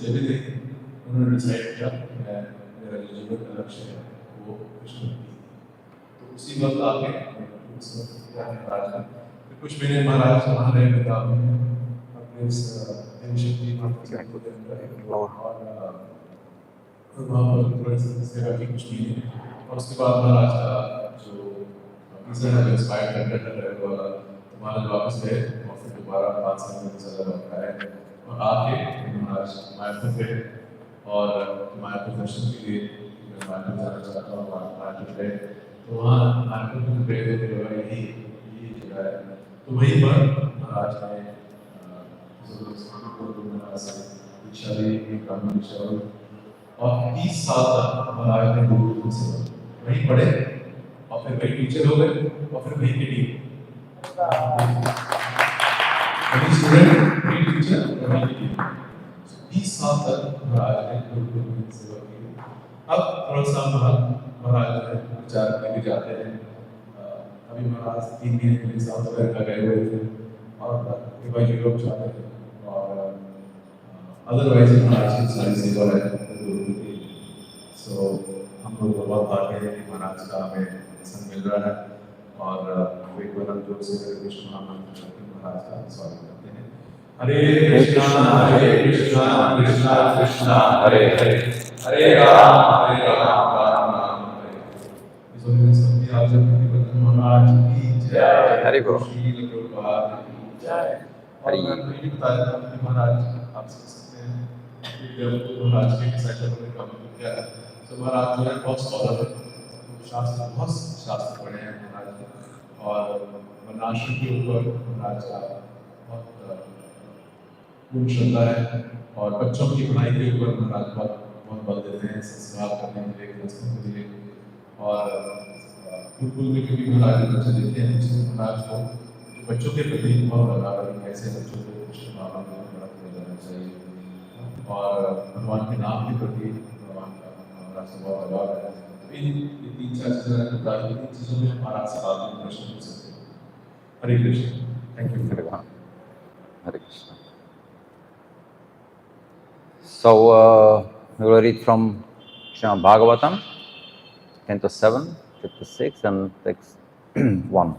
चले गए, उन्होंने डिसाइड किया मेरा जो जीवन का लक्ष्य है वो कृष्ण भक्ति। तो उसी वक्त आके उस वक्त महाराज ने कुछ महीने महाराज वहाँ रहे किताब में अपने इस शक्ति और वहाँ पर थोड़े सेवा की कुछ महीने, और उसके बाद महाराज का जो वीज़ा है एक्सपायर करने वाला, तो महाराज वापस गए और फिर दोबारा 5 साल में ज़्यादा वक्त आए और आके महाराज मायापुर गए और मायापुर दर्शन के लिए मायापुर जाना चाहता हूँ, मायापुर गए तो वहाँ मायापुर में गए तो यही जगह है। तो वहीं पर महाराज ने और 30 साल तक महाराज ने गुरुकुल से वहीं पढ़े और फिर वही टीचर हो गए और फिर वहीं के टीचर वहीं टीचर 30 साल तक महाराज ने गुरुकुल में सेवा की। अब थोड़ा सा महाराज विचार लेके जाते हैं। अभी महाराज 3 महीने के लिए साउथ अफ्रीका गए हुए थे और यूरोप जाते हैं और अदरवाइज महाराज की सारी सेवा है गुरुकुल की। सो हम लोग बहुत आगे हैं, महाराज का हमें दर्शन मिल रहा है और एक बार हम जोर से कृष्ण महामंत्र महाराज का स्वागत करते हैं। हरे कृष्णा कृष्णा कृष्णा हरे हरे, हरे राम राम राम हरे। इस वजह से आप जब महाराज की जय, हरि बोल, श्रील प्रभुपाद की जय। और मैं ये बताया था कि महाराज आप सीख सकते हैं कि जब महाराज के डिसाइपल ने काम किया है तो महाराज जो है बहुत स्कॉलर है, बहुत शास्त्र पढ़े हैं महाराज और वर्णाश्रम के ऊपर महाराज का बहुत पूर्ण श्रद्धा है और बच्चों की पढ़ाई के ऊपर महाराज बहुत बल देते हैं, संस्कार करने के लिए, ग्रस्तों के लिए। और गुरुकुल में कभी महाराज बच्चे देते हैं तो महाराज को बच्चों के प्रति बहुत लगाव है, कैसे बच्चों को कृष्ण भावना में बड़ा किया जाना चाहिए और भगवान के नाम के प्रति भगवान का महाराज से बहुत लगाव है। तो इन 3-4 चीज़ों में महाराज से बात में प्रश्न पूछ सकते हैं। Hare Krishna. Thank you. Hare Krishna. So we will read from Srimad Bhagavatam, Canto 7, Chapter 6, and text 1.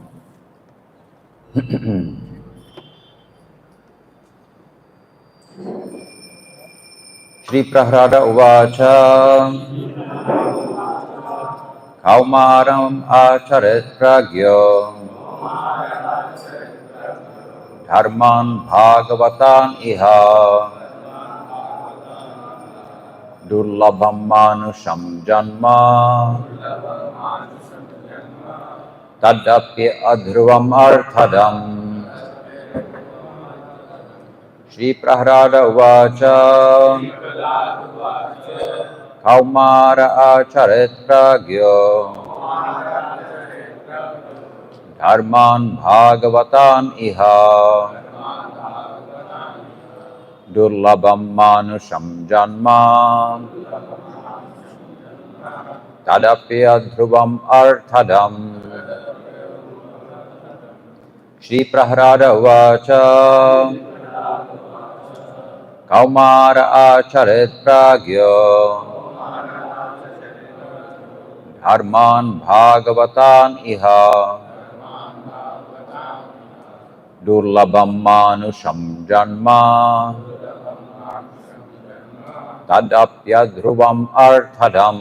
Shri Prahlada Uvacha Kaumaram Acharit Pragyo Dharman Bhagavatan Iha Durlabham Manusham Janma Tadapya Adhruvam Arthadam. Shri Prahlada Uvacha Kaumara Acharit Pragyo Dharman Bhagavatan Iha Durlabham Manusham Janma Tadapi Adhruvam Arthadam. Shri Prahlada Uvacha Kaumara Acharit Pragyo Dharman Bhagavatan Iha Durlabham Manusham Janma Tadapya Dhruvam Arthadam.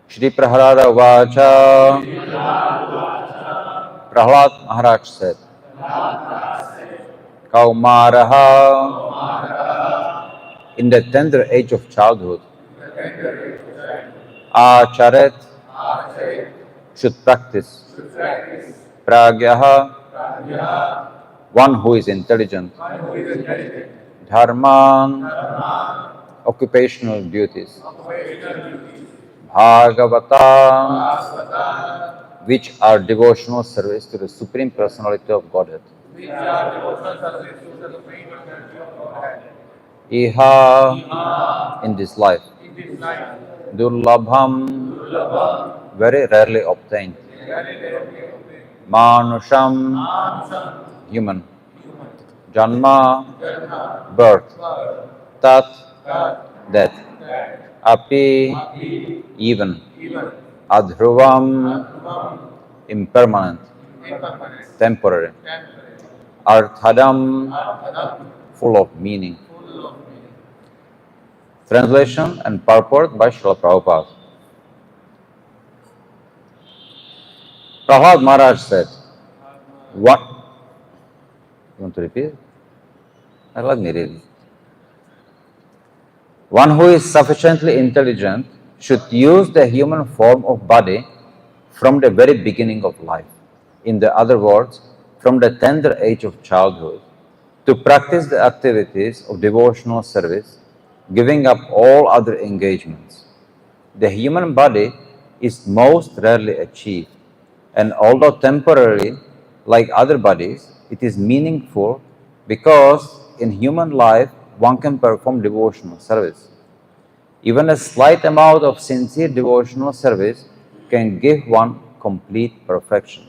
Shri Prahlada Vacha. Prahlad Maharaj said, Kaumaraha, in the tender age of childhood, Acharet, should practice, Pragyaha, one who is intelligent, Dharman, occupational duties, Bhagavatam, which are devotional service to the Supreme Personality of Godhead. Iha, in this life, Durlabham, very rarely obtained. Manusham, human. Janma, birth. Tat, death. Api, even. Adhruvam, impermanent, temporary. Arthadam, full of meaning. Translation and purport by Srila Prabhupada. Prahlad Maharaj said, what? You want to repeat? Let me read. One who is sufficiently intelligent should use the human form of body from the very beginning of life. In the other words, from the tender age of childhood, to practice the activities of devotional service, giving up all other engagements. The human body is most rarely achieved, and although temporary, like other bodies, it is meaningful because in human life one can perform devotional service. Even a slight amount of sincere devotional service can give one complete perfection.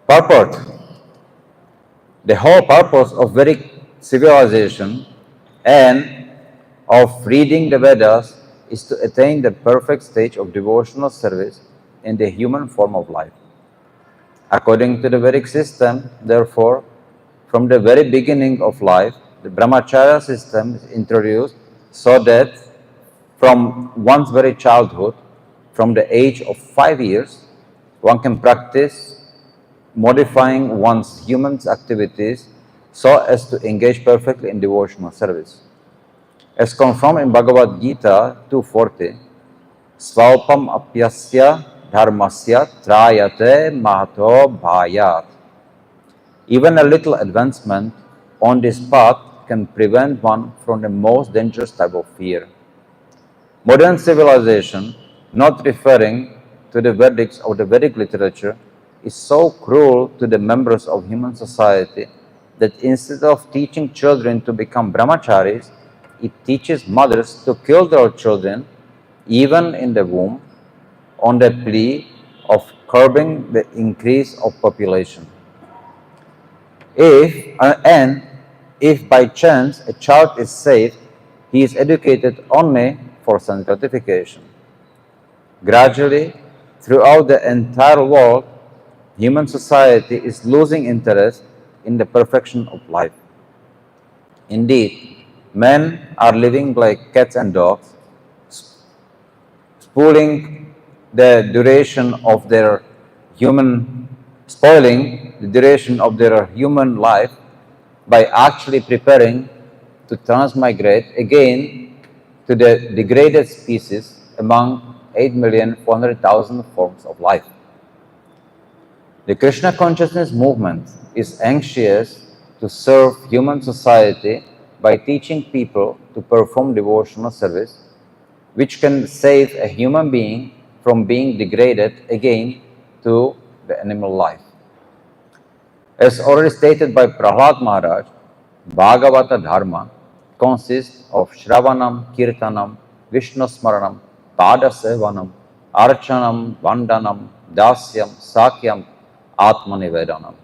Purport. The whole purpose of Vedic civilization and of reading the Vedas is to attain the perfect stage of devotional service in the human form of life. According to the Vedic system, therefore, from the very beginning of life, the brahmacharya system is introduced so that from one's very childhood, from the age of 5 years, one can practice modifying one's human activities so as to engage perfectly in devotional service. As confirmed in Bhagavad Gita 2.40, Svalpam apyasya dharmasya trayate mahato bhayat. Even a little advancement on this path can prevent one from the most dangerous type of fear. Modern civilization, not referring to the verdicts of the Vedic literature, is so cruel to the members of human society that instead of teaching children to become brahmacharis, it teaches mothers to kill their children, even in the womb, on the plea of curbing the increase of population. If by chance a child is saved, he is educated only for sense gratification. Gradually, throughout the entire world, human society is losing interest in the perfection of life. Indeed, men are living like cats and dogs, spoiling the duration of their human life by actually preparing to transmigrate again to the degraded species among 8,400,000 forms of life. The Krishna consciousness movement is anxious to serve human society by teaching people to perform devotional service, which can save a human being from being degraded again to the animal life. As already stated by Prahlad Maharaj, Bhagavata Dharma consists of Shravanam, Kirtanam, Vishnu Smaranam, Pada Sevanam, Archanam, Vandanam, Dasyam, Sakyam, Atmanivedanam.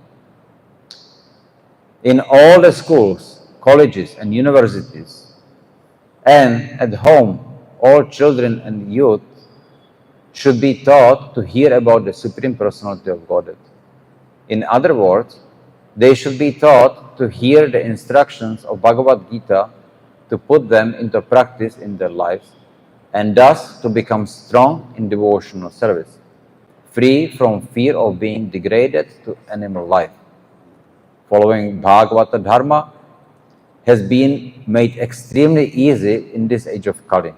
In all the schools, colleges and universities, and at home, all children and youth should be taught to hear about the Supreme Personality of Godhead. In other words, they should be taught to hear the instructions of Bhagavad Gita, to put them into practice in their lives, and thus to become strong in devotional service, free from fear of being degraded to animal life. Following Bhagavata Dharma has been made extremely easy in this age of Kali.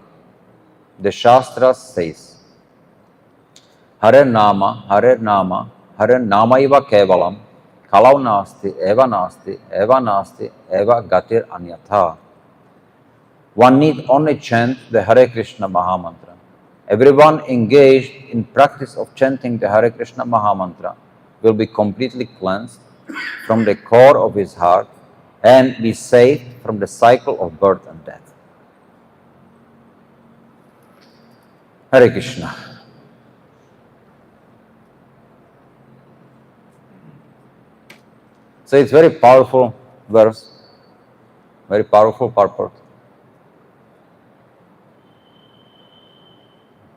The Shastra says, Hare Nama, Hare Nama, Hare Namaiva Kevalam, Kalau Nasti, Eva Nasti, Eva Nasti, Eva Gatir Anyatha. One need only chant the Hare Krishna Mahamantra. Everyone engaged in practice of chanting the Hare Krishna Mahamantra will be completely cleansed from the core of his heart and be saved from the cycle of birth and death. Hare Krishna. So it's very powerful verse, very powerful purport.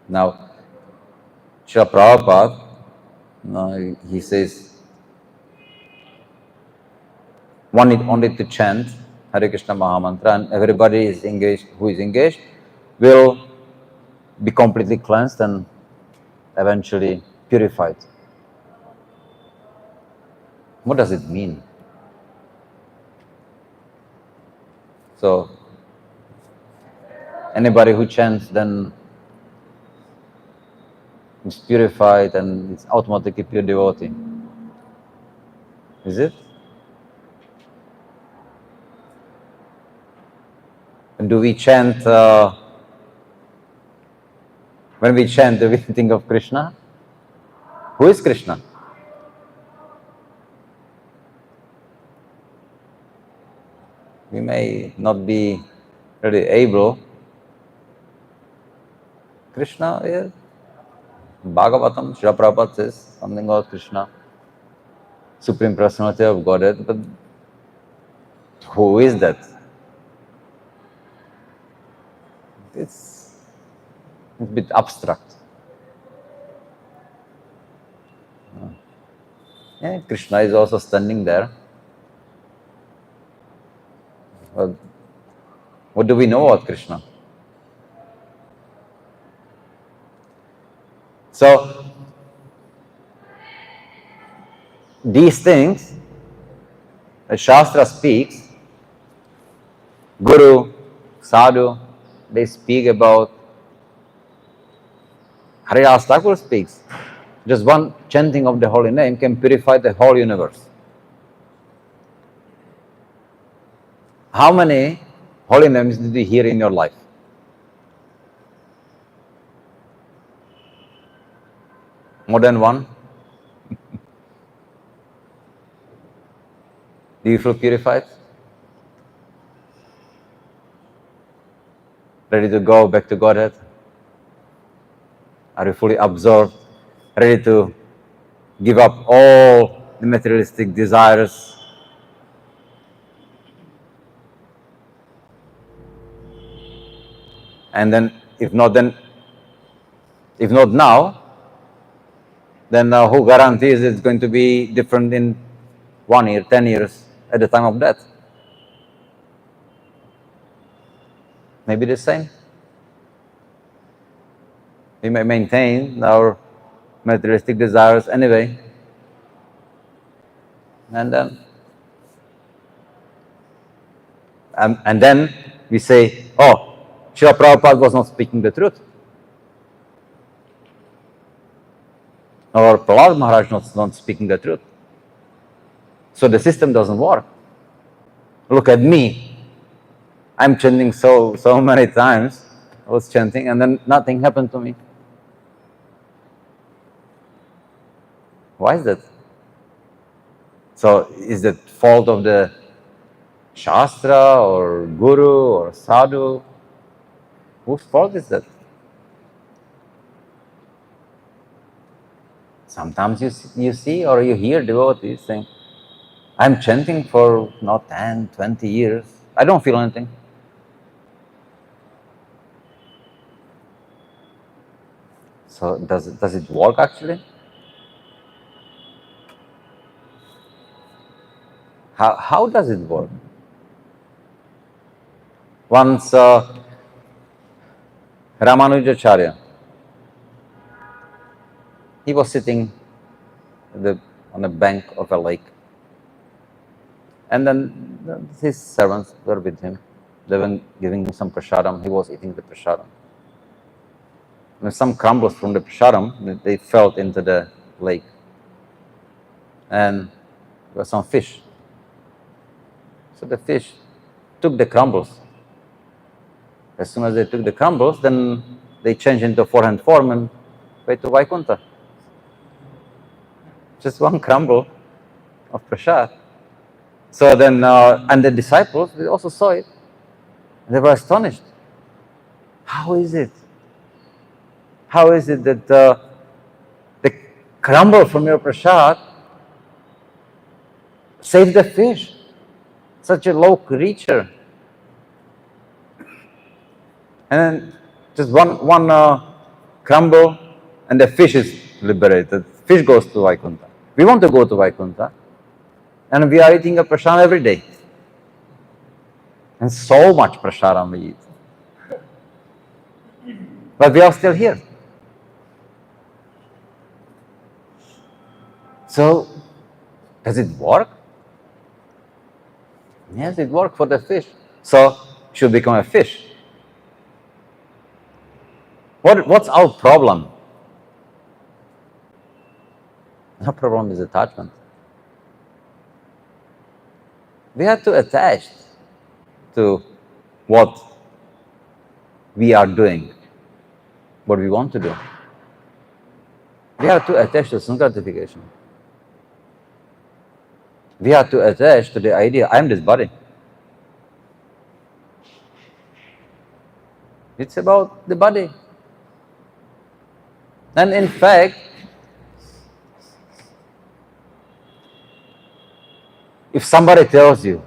Now, Srila Prabhupada, he says, one need only to chant Hare Krishna Mahamantra, and everybody is engaged, who is engaged will be completely cleansed and eventually purified. What does it mean? So, anybody who chants then is purified and it's automatically pure devotee. Is it? And do we chant, when we chant, do we think of Krishna? Who is Krishna? We may not be really able. Krishna is Bhagavatam, Srila Prabhupada says something about Krishna, Supreme Personality of Godhead, but who is that? It's a bit abstract. Yeah, Krishna is also standing there. But what do we know about Krishna? So, these things, the Shastra speaks, Guru, Sadhu, they speak about, Haridas Thakur speaks, just one chanting of the holy name can purify the whole universe. How many holy names did you hear in your life? More than one? Do you feel purified? Ready to go back to Godhead? Are you fully absorbed? Ready to give up all the materialistic desires? And then, if not now, then who guarantees it's going to be different in 1 year, 10 years at the time of death. Maybe the same. We may maintain our materialistic desires anyway. And then we say, oh, Srila Prabhupada was not speaking the truth. Or Prahlad Maharaj not speaking the truth. So the system doesn't work. Look at me. I'm chanting so many times. I was chanting and then nothing happened to me. Why is that? So is that fault of the Shastra or Guru or Sadhu? Whose fault is that? Sometimes you see or you hear devotees saying, I'm chanting for 10, 20 years. I don't feel anything. So does it work actually? How does it work? Once Ramanujacharya, he was sitting on a bank of a lake. And then his servants were with him. They were giving him some prasadam. He was eating the prasadam. And some crumbles from the prasadam, they fell into the lake. And there was some fish. So the fish took the crumbles. As soon as they took the crumbles, then they changed into forehand form and went to Vaikuntha. Just one crumble of prasad. So then, and the disciples, they also saw it. They were astonished. How is it? How is it that the crumble from your prasad saved the fish? Such a low creature. And then just one crumble and the fish is liberated. Fish goes to Vaikuntha. We want to go to Vaikuntha. And we are eating a prasadam every day. And so much prasadam we eat. But we are still here. So, does it work? Yes, it worked for the fish. So, should become a fish. What's our problem? Our problem is attachment. We are too attached to what we are doing, what we want to do. We are too attached to some gratification. We are too attached to the idea, I am this body. It's about the body. And in fact, if somebody tells you,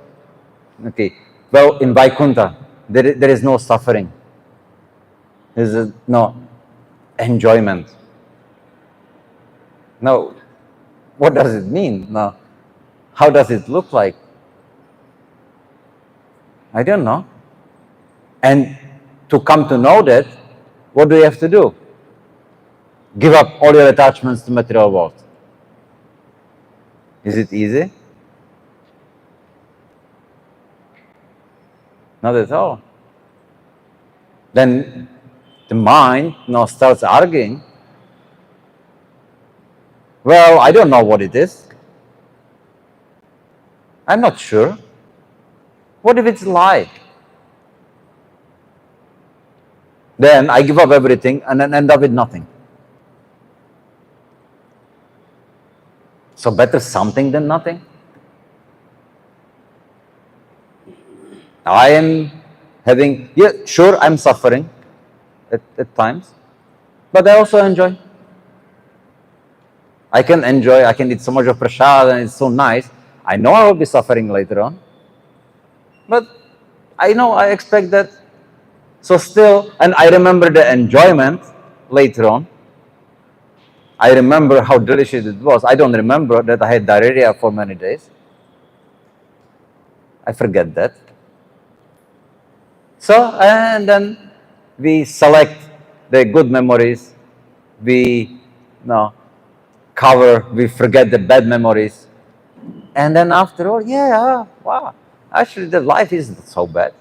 okay, well, in Vaikuntha, there is no suffering, there is no enjoyment. Now, what does it mean? Now, how does it look like? I don't know. And to come to know that, what do you have to do? Give up all your attachments to material world. Is it easy? Not at all. Then the mind now starts arguing. Well, I don't know what it is. I'm not sure. What if it's a lie? Then I give up everything and then end up with nothing. So better something than nothing. I am having, yeah, sure, I'm suffering at times, but I also enjoy. I can enjoy, I can eat so much of prasad and it's so nice. I know I will be suffering later on, but I know, I expect that. So still, and I remember the enjoyment later on. I remember how delicious it was. I don't remember that I had diarrhea for many days. I forget that. So, and then we select the good memories, we we forget the bad memories, and then after all, yeah, wow, actually the life isn't so bad.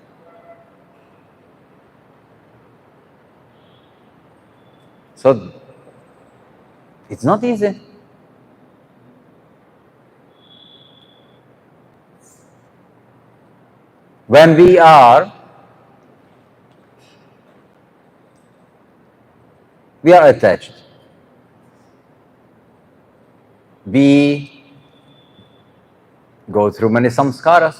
So it's not easy. When we are attached, we go through many samskaras.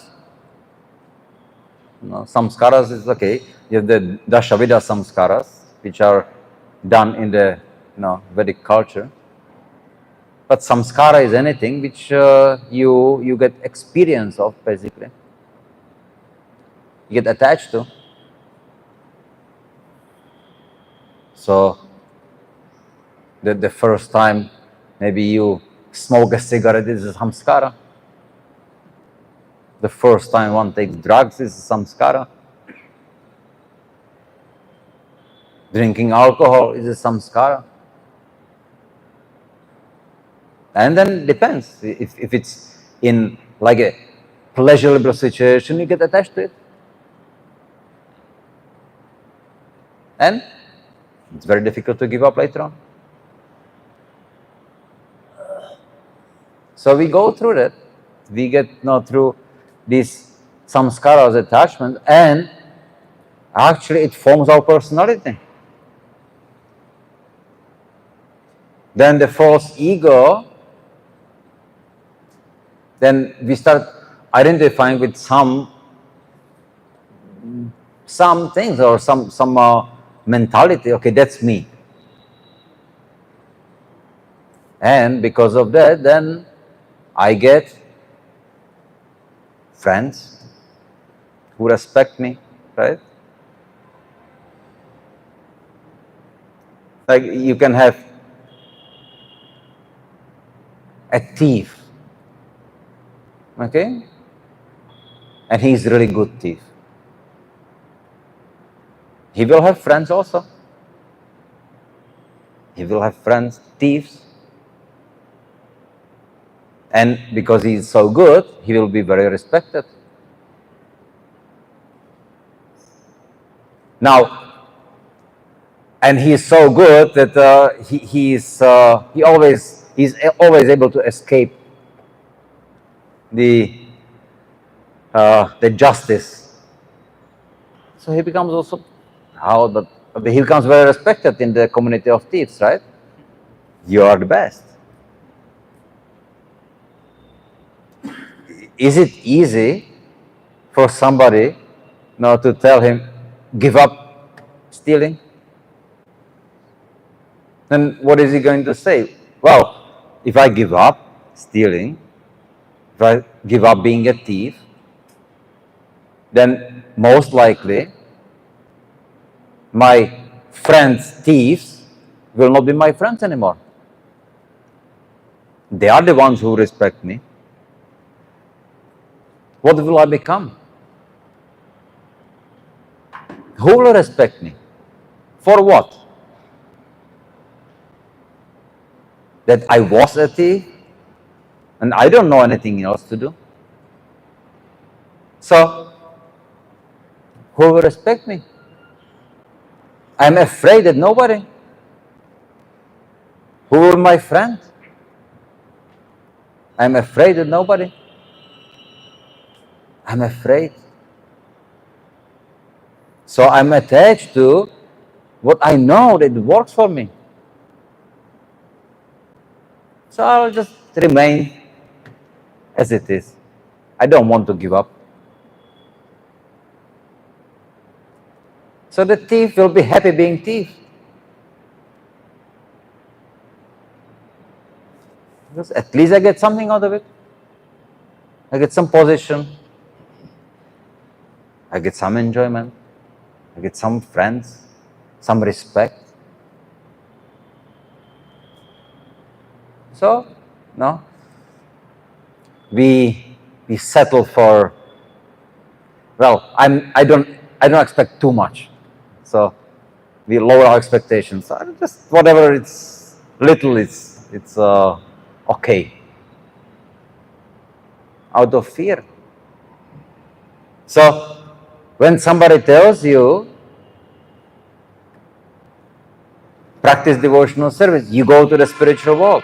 Samskaras is okay. You have the Dashavida samskaras, which are done in the Vedic culture. But samskara is anything which you get experience of, basically. You get attached to. So the first time maybe you smoke a cigarette is a samskara. The first time one takes drugs is a samskara. Drinking alcohol is a samskara. And then it depends. If it's in like a pleasurable situation, you get attached to it. And it's very difficult to give up later on. So we go through that. We get through these samskaras, attachment, and actually it forms our personality. Then the false ego, then we start identifying with some things or some mentality. Okay, that's me. And because of that, then I get friends who respect me, right? Like you can have a thief, okay? And he's a really good thief. He will have friends also. He will have friends, thieves. And because he is so good, he will be very respected. Now, and he is so good that he's always able to escape the justice. So he becomes also he becomes very respected in the community of thieves, right? You are the best. Is it easy for somebody now to tell him, give up stealing? Then what is he going to say? Well, if I give up stealing, if I give up being a thief, then most likely my friends, thieves, will not be my friends anymore. They are the ones who respect me. What will I become? Who will respect me? For what? That I was a thief and I don't know anything else to do. So, who will respect me? I'm afraid that nobody. Who will be my friend? I'm afraid that nobody. I'm afraid. So I'm attached to what I know that works for me. So I'll just remain as it is. I don't want to give up. So the thief will be happy being thief. Because at least I get something out of it. I get some position. I get some enjoyment. I get some friends, some respect. So, no, we settle for well, I don't expect too much. So we lower our expectations. So just whatever it's little, it's okay. Out of fear. So when somebody tells you practice devotional service, you go to the spiritual world.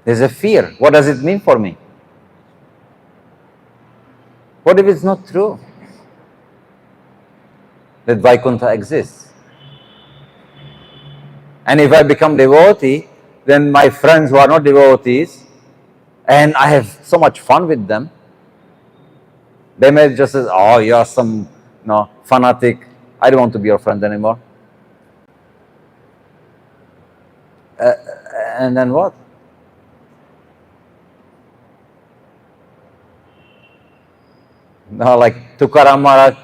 There's a fear. What does it mean for me? What if it's not true that Vaikuntha exists? And if I become devotee, then my friends who are not devotees, and I have so much fun with them, they may just say, oh, you are some fanatic, I don't want to be your friend anymore. And then what? Like Tukaram Maharaj,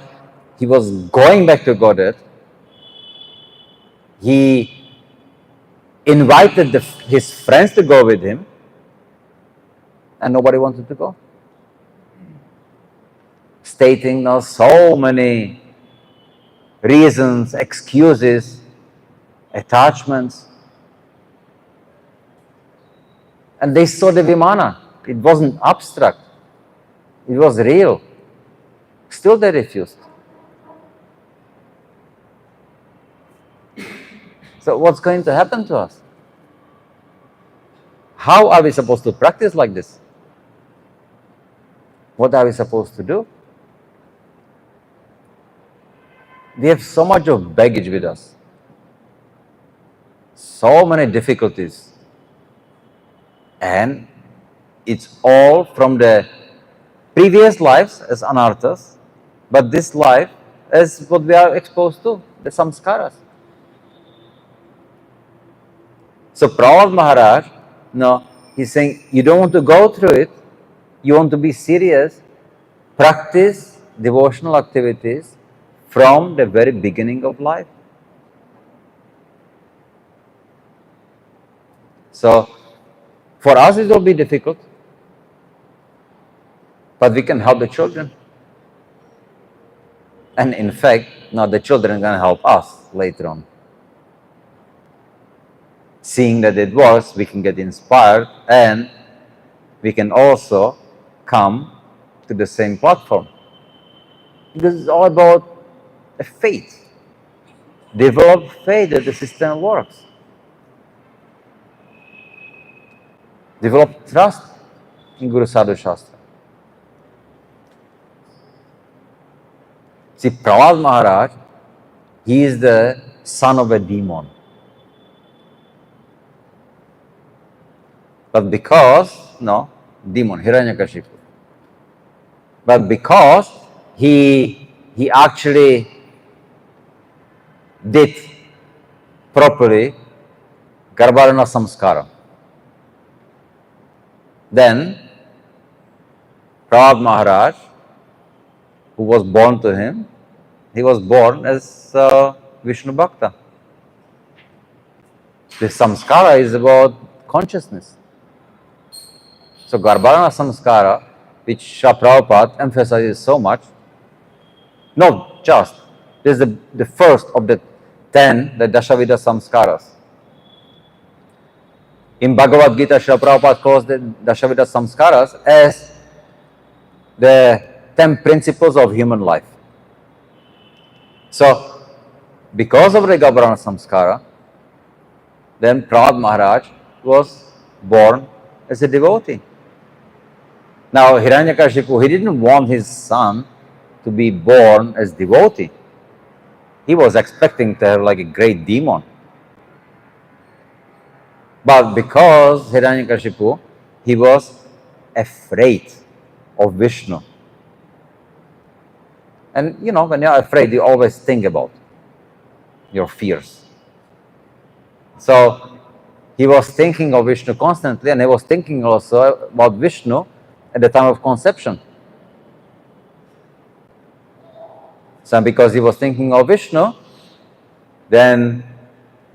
he was going back to Godhead. He invited his friends to go with him, and nobody wanted to go. Stating so many reasons, excuses, attachments. And they saw the Vimana. It wasn't abstract. It was real. Still they refused. So what's going to happen to us? How are we supposed to practice like this? What are we supposed to do? We have so much of baggage with us. So many difficulties. And it's all from the previous lives as anarthas, but this life is what we are exposed to, the samskaras. So Prahlad Maharaj, he's saying, you don't want to go through it, you want to be serious, practice devotional activities from the very beginning of life. So, for us it will be difficult, but we can help the children. And in fact, now the children are going to help us later on. Seeing that it works, we can get inspired and we can also come to the same platform. Because it's all about a faith. Develop faith that the system works. Develop trust in Guru Sadhu Shastra. See, Prahlad Maharaj, he is the son of a demon. But because, demon, Hiranyakashipu. But because he actually did properly Garbharana Samskara, then Prahlad Maharaj, who was born to him, he was born as Vishnu Bhakta. The samskara is about consciousness. So Garbharana Samskara, which Srila Prabhupada emphasizes so much, not just, this is the first of the 10, the Dashavida Samskaras. In Bhagavad Gita, Srila Prabhupada calls the Dashavida Samskaras as the 10 principles of human life. So, because of the Garbharana Samskara, then Prahlad Maharaj was born as a devotee. Now, Hiranyakashipu, he didn't want his son to be born as devotee. He was expecting to have like a great demon. But because Hiranyakashipu, he was afraid of Vishnu. And when you're afraid, you always think about your fears. So he was thinking of Vishnu constantly, and he was thinking also about Vishnu at the time of conception. So because he was thinking of Vishnu, then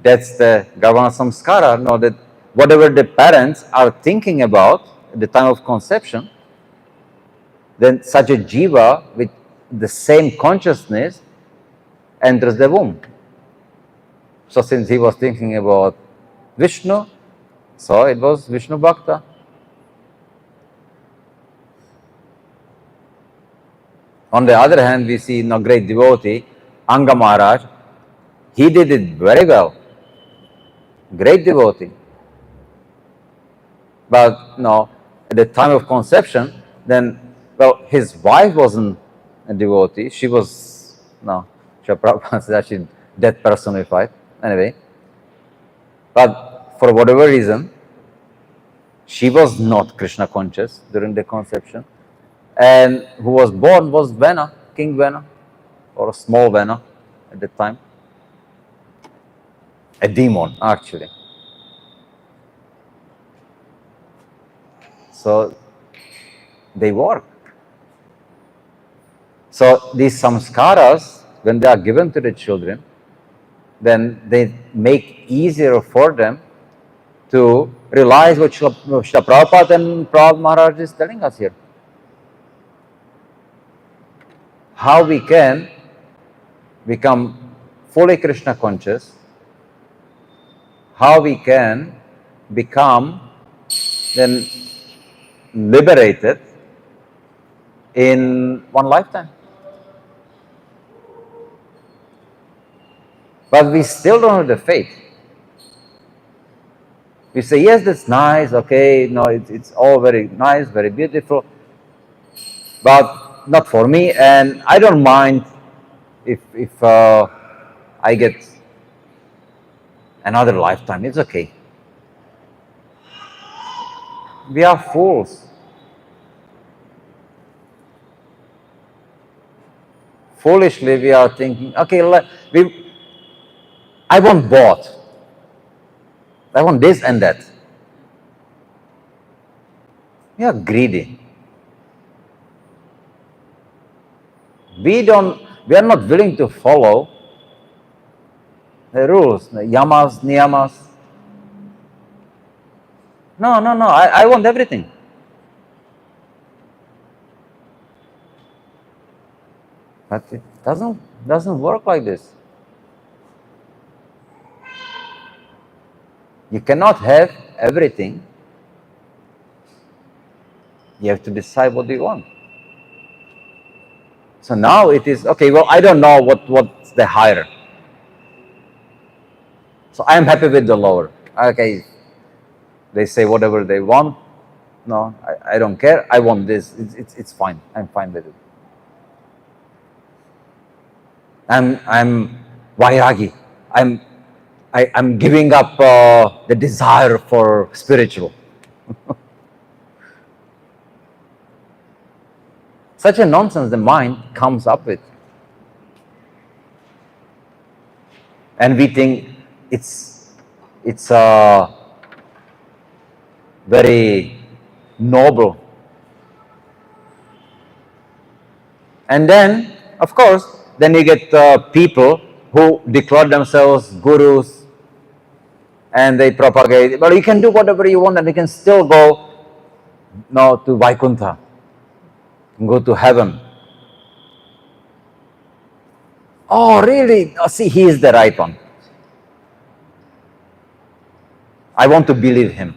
that's the Garbharana Samskara, that whatever the parents are thinking about at the time of conception, then such a jiva with the same consciousness enters the womb. So since he was thinking about Vishnu, so it was Vishnu Bhakta. On the other hand, we see great devotee, Anga Maharaj. He did it very well. Great devotee. But at the time of conception, then, his wife wasn't a devotee. She was, Srila Prabhupada said that she death personified. Anyway. But for whatever reason, she was not Krishna conscious during the conception. And who was born was Vena, King Vena, or a small Vena at the time. A demon, actually. So they work. So these samskaras, when they are given to the children, then they make easier for them to realize what Srila Prabhupada and Prabhupada Maharaj is telling us here. How we can become fully Krishna conscious, how we can become then liberated in one lifetime. But we still don't have the faith. We say, yes, that's nice, okay, it's all very nice, very beautiful, but not for me, and I don't mind if I get another lifetime, it's okay. We are fools. Foolishly, we are thinking, okay, I want both. I want this and that. We are greedy. We are not willing to follow the rules, the yamas, niyamas. No, I want everything. But it doesn't work like this. You cannot have everything. You have to decide what you want. So now it is, okay, I don't know what's the higher. So I am happy with the lower. Okay, they say whatever they want. No, I don't care. I want this. It's fine. I'm fine with it. I'm vairagi. I'm giving up the desire for spiritual. Such a nonsense the mind comes up with. And we think it's very noble. And then, of course, then you get people who declare themselves gurus and they propagate, well, you can do whatever you want and you can still go to Vaikuntha, go to heaven. Oh, really? Oh, see, he is the right one. I want to believe him.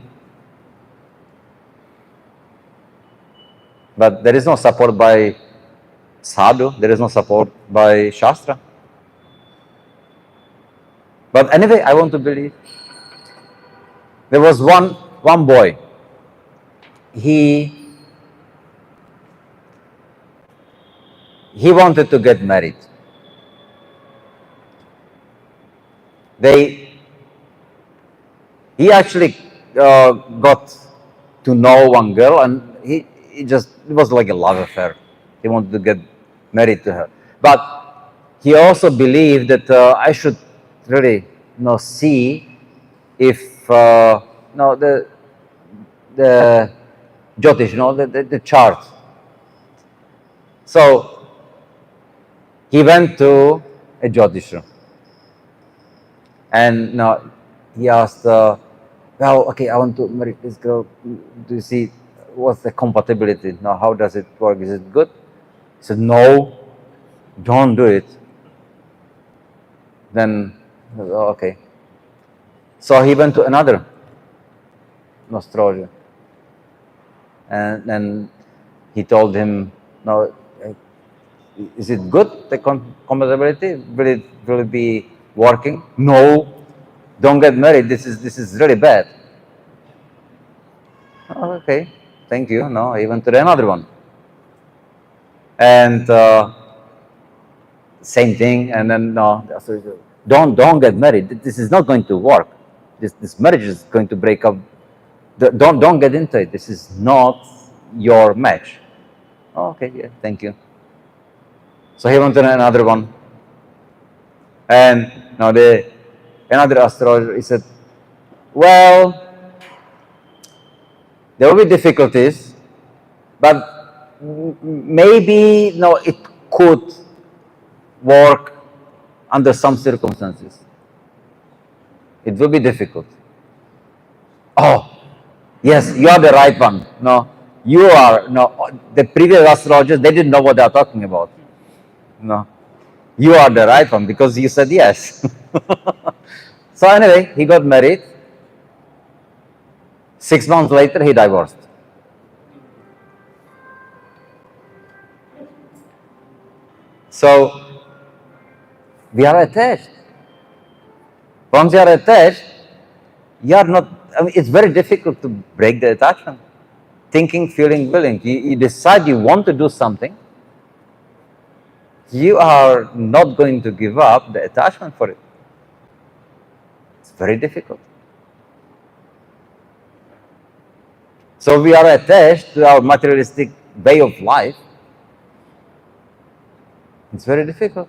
But there is no support by sadhu, there is no support by shastra. But anyway, I want to believe. There was one boy. He wanted to get married. He actually got to know one girl, and it was like a love affair. He wanted to get married to her, but he also believed that I should really see if the Jyotish, the chart. So he went to a Jyotish, and he asked, well, okay, I want to marry this girl. Do you see what's the compatibility? Now, how does it work? Is it good? He said, no, don't do it. Then, oh, okay. So he went to another astrologer, and then he told him, no, is it good, the compatibility? Will it be working? No, don't get married. This is really bad. Oh, okay, thank you. No, I went to another one, and same thing. And then no, don't get married. This is not going to work. This marriage is going to break up. Don't get into it. This is not your match. Oh, okay, yeah, thank you. So he went to another one, and now another astrologer, he said, well, there will be difficulties, but maybe no, it could work under some circumstances. It will be difficult. Oh, yes, you are the right one. No, you are, no, the previous astrologers, they didn't know what they are talking about. No, you are the right one because you said yes. So anyway, he got married. 6 months later, he divorced. So we are attached. Once you are attached, you are not, I mean, it's very difficult to break the attachment. Thinking, feeling, willing. You decide you want to do something, you are not going to give up the attachment for it. It's very difficult. So we are attached to our materialistic way of life. It's very difficult.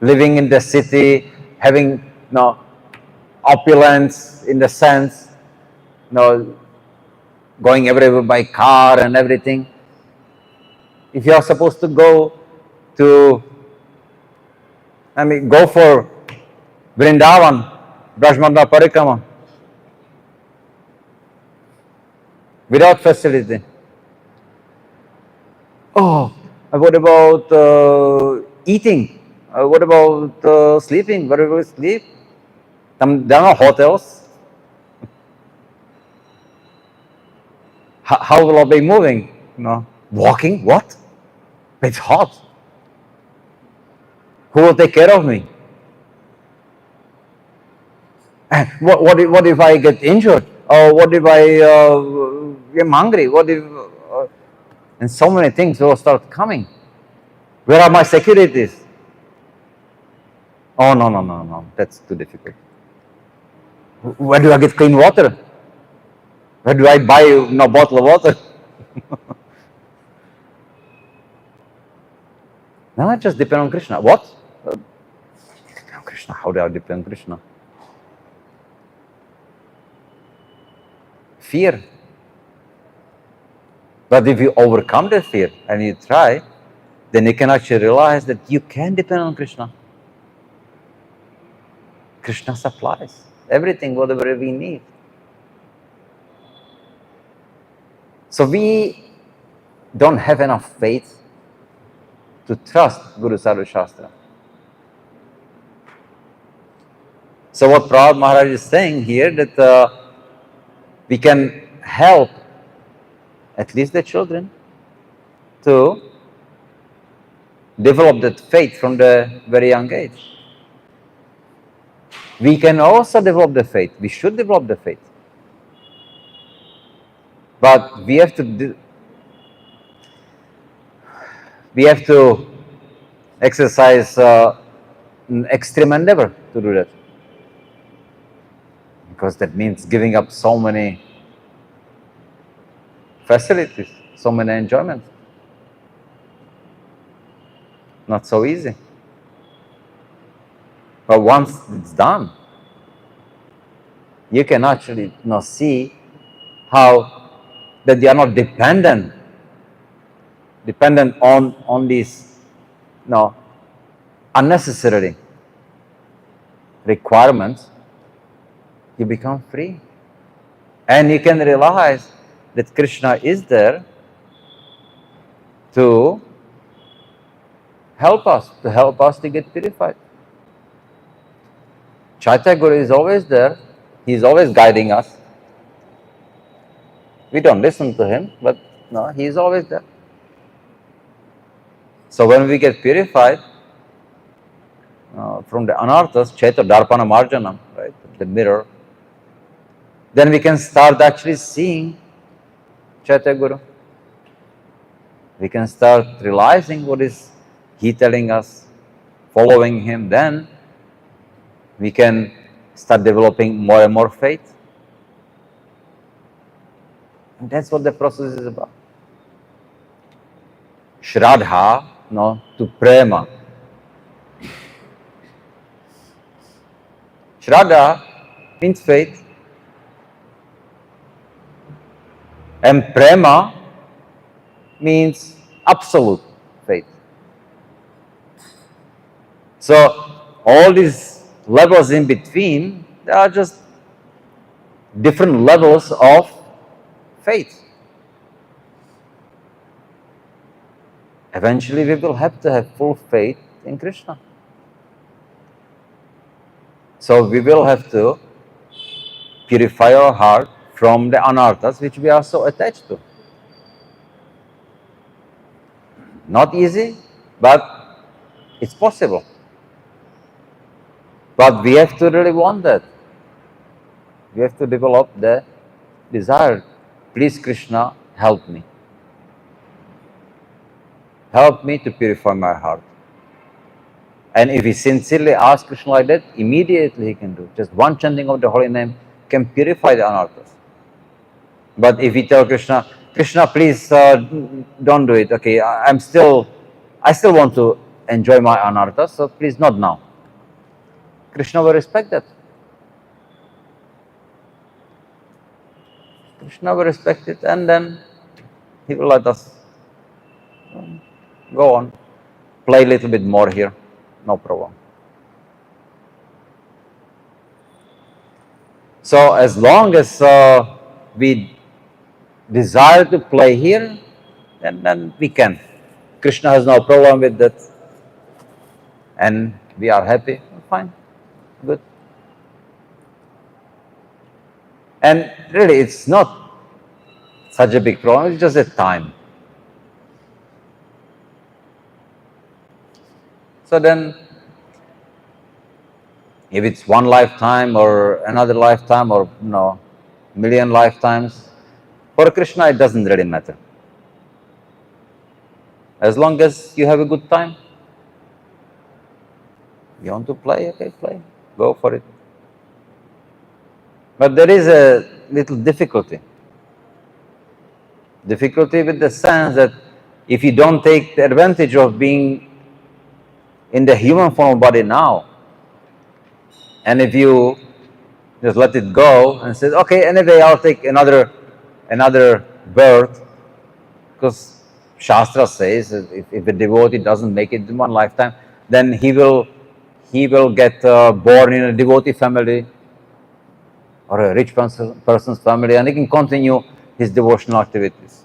Living in the city, having opulence in the sense, going everywhere by car and everything. If you are supposed to go to, go for Vrindavan, Brajmanda Parikrama, without facility. Oh, what about eating? What about sleeping? Where will we sleep? There are no hotels. How will I be moving? Walking? What? It's hot. Who will take care of me? What if I get injured? Or what if I am hungry? What if... and so many things will start coming. Where are my securities? Oh, no. That's too difficult. Where do I get clean water? Where do I buy a bottle of water? No, I just depend on Krishna. What? Depend on Krishna. How do I depend on Krishna? Fear. But if you overcome the fear and you try, then you can actually realize that you can depend on Krishna. Krishna supplies everything, whatever we need. So we don't have enough faith to trust Guru Sarva Shastra. So what Prahlad Maharaj is saying here, that we can help at least the children to develop that faith from the very young age. We can also develop the faith. We should develop the faith. But we have to exercise an extreme endeavor to do that. Because that means giving up so many facilities, so many enjoyments. Not so easy. But once it's done, you can actually see how that they are not dependent on these unnecessary requirements. You become free. And you can realize that Krishna is there to help us to get purified. Chaitya Guru is always there. He is always guiding us. We don't listen to him, but no, he is always there. So when we get purified from the anarthas, Chaita Darpana Marjanam, right, the mirror, then we can start actually seeing Chaitya Guru. We can start realizing what is he telling us, following him. Then we can start developing more and more faith. And that's what the process is about. Shraddha, to prema. Shraddha means faith. And prema means absolute faith. So all these levels in between, they are just different levels of faith. Eventually we will have to have full faith in Krishna. So we will have to purify our heart from the anarthas which we are so attached to. Not easy, but it's possible. But we have to really want that. We have to develop the desire. Please, Krishna, help me. Help me to purify my heart. And if we sincerely ask Krishna like that, immediately he can do. Just one chanting of the holy name can purify the anarthas. But if we tell Krishna, Krishna, please don't do it. Okay, I still want to enjoy my anarthas, so please not now. Krishna will respect that. Krishna will respect it, and then he will let us go on, play a little bit more here, no problem. So as long as we desire to play here, then we can. Krishna has no problem with that, and we are happy. Fine, good. And really, it's not such a big problem. It's just a time. So then, if it's one lifetime or another lifetime or million lifetimes, for Krishna it doesn't really matter. As long as you have a good time, you want to play, okay, play, go for it. But there is a little difficulty. Difficulty with the sense that if you don't take the advantage of being in the human form of body now, and if you just let it go and say, okay, anyway, I'll take another birth, because Shastra says that if a devotee doesn't make it in one lifetime, then he will get born in a devotee family or a rich person's family, and he can continue his devotional activities.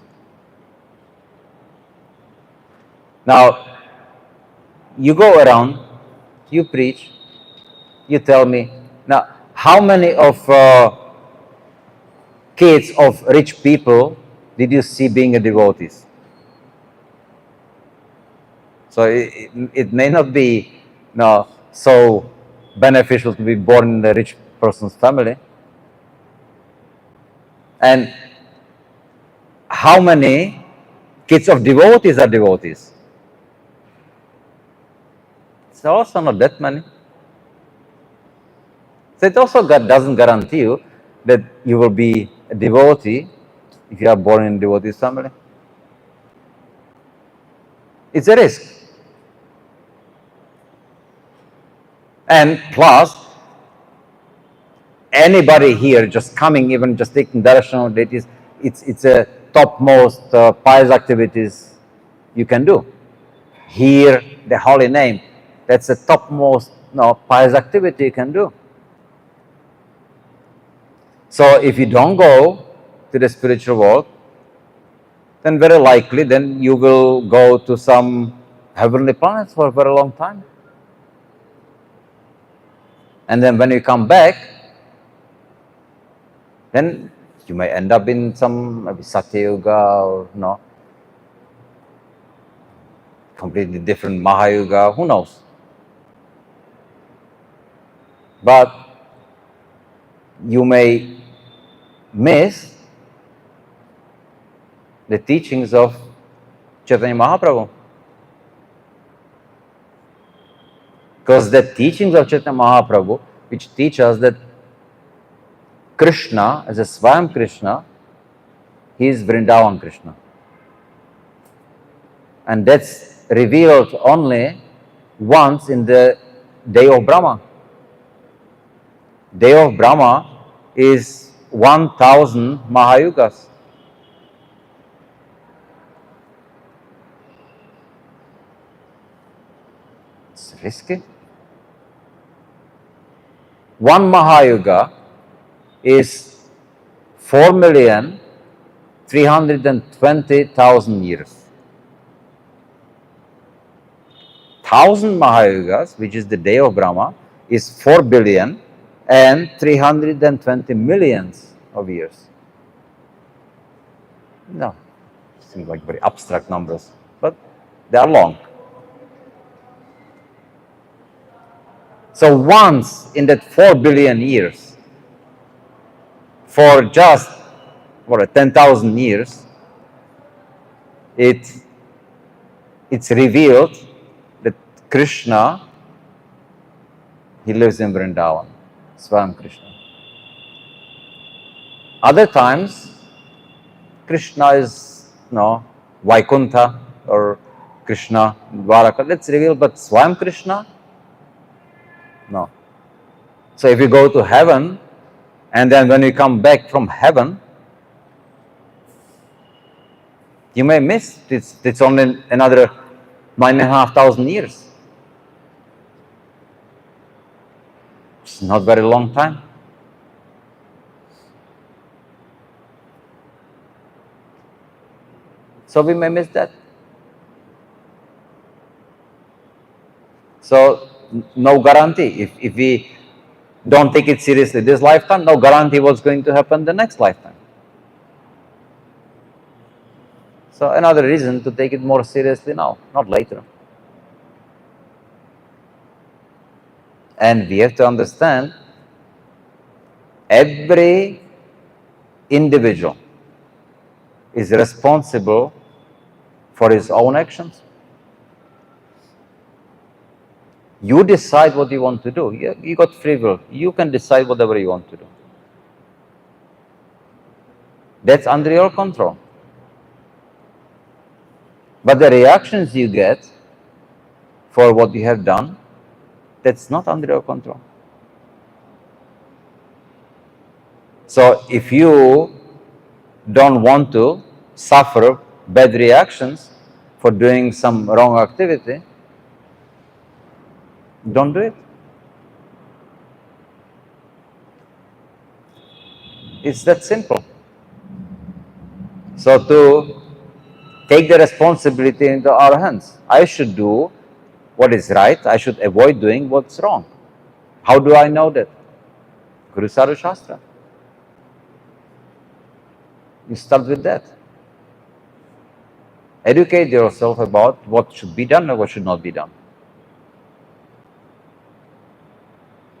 Now, you go around, you preach, you tell me, now, how many of kids of rich people did you see being a devotees? So it may not be so beneficial to be born in a rich person's family. And how many kids of devotees are devotees? It's also not that many. So it also doesn't guarantee you that you will be a devotee if you are born in a devotee's family. It's a risk. And plus, anybody here just coming, even just taking darshan, it's a topmost pious activities you can do. Hear the holy name, that's the topmost pious activity you can do. So if you don't go to the spiritual world, then very likely then you will go to some heavenly planets for a very long time. And then when you come back, then you may end up in some maybe Satya Yuga or completely different Mahayuga, who knows. But you may miss the teachings of Chaitanya Mahaprabhu. Because the teachings of Chaitanya Mahaprabhu, which teach us that Krishna, as a Swami Krishna, he is Vrindavan Krishna. And that's revealed only once in the day of Brahma. Day of Brahma is 1000 Mahayugas. It's risky. One Mahayuga is 4,320,000 years. 1000 Mahayugas, which is the day of Brahma, is 4,320 millions of years. No, seems like very abstract numbers, but they are long. So once in that 4 billion years, for just 10,000 years, it's revealed that Krishna, he lives in Vrindavan, Swami Krishna. Other times, Krishna is Vaikuntha or Krishna Dwaraka. That's revealed, but Swami Krishna, no. So if you go to heaven, and then when you come back from heaven, you may miss it's only another 9,500 years. It's not very long time. So we may miss that. So no guarantee. If we don't take it seriously this lifetime, no guarantee what's going to happen the next lifetime. So another reason to take it more seriously now, not later. And we have to understand every individual is responsible for his own actions. You decide what you want to do. You got free will. You can decide whatever you want to do. That's under your control. But the reactions you get for what you have done, that's not under your control. So if you don't want to suffer bad reactions for doing some wrong activity, don't do it. It's that simple. So to take the responsibility into our hands. I should do what is right. I should avoid doing what's wrong. How do I know that? Guru Saru Shastra. You start with that. Educate yourself about what should be done and what should not be done.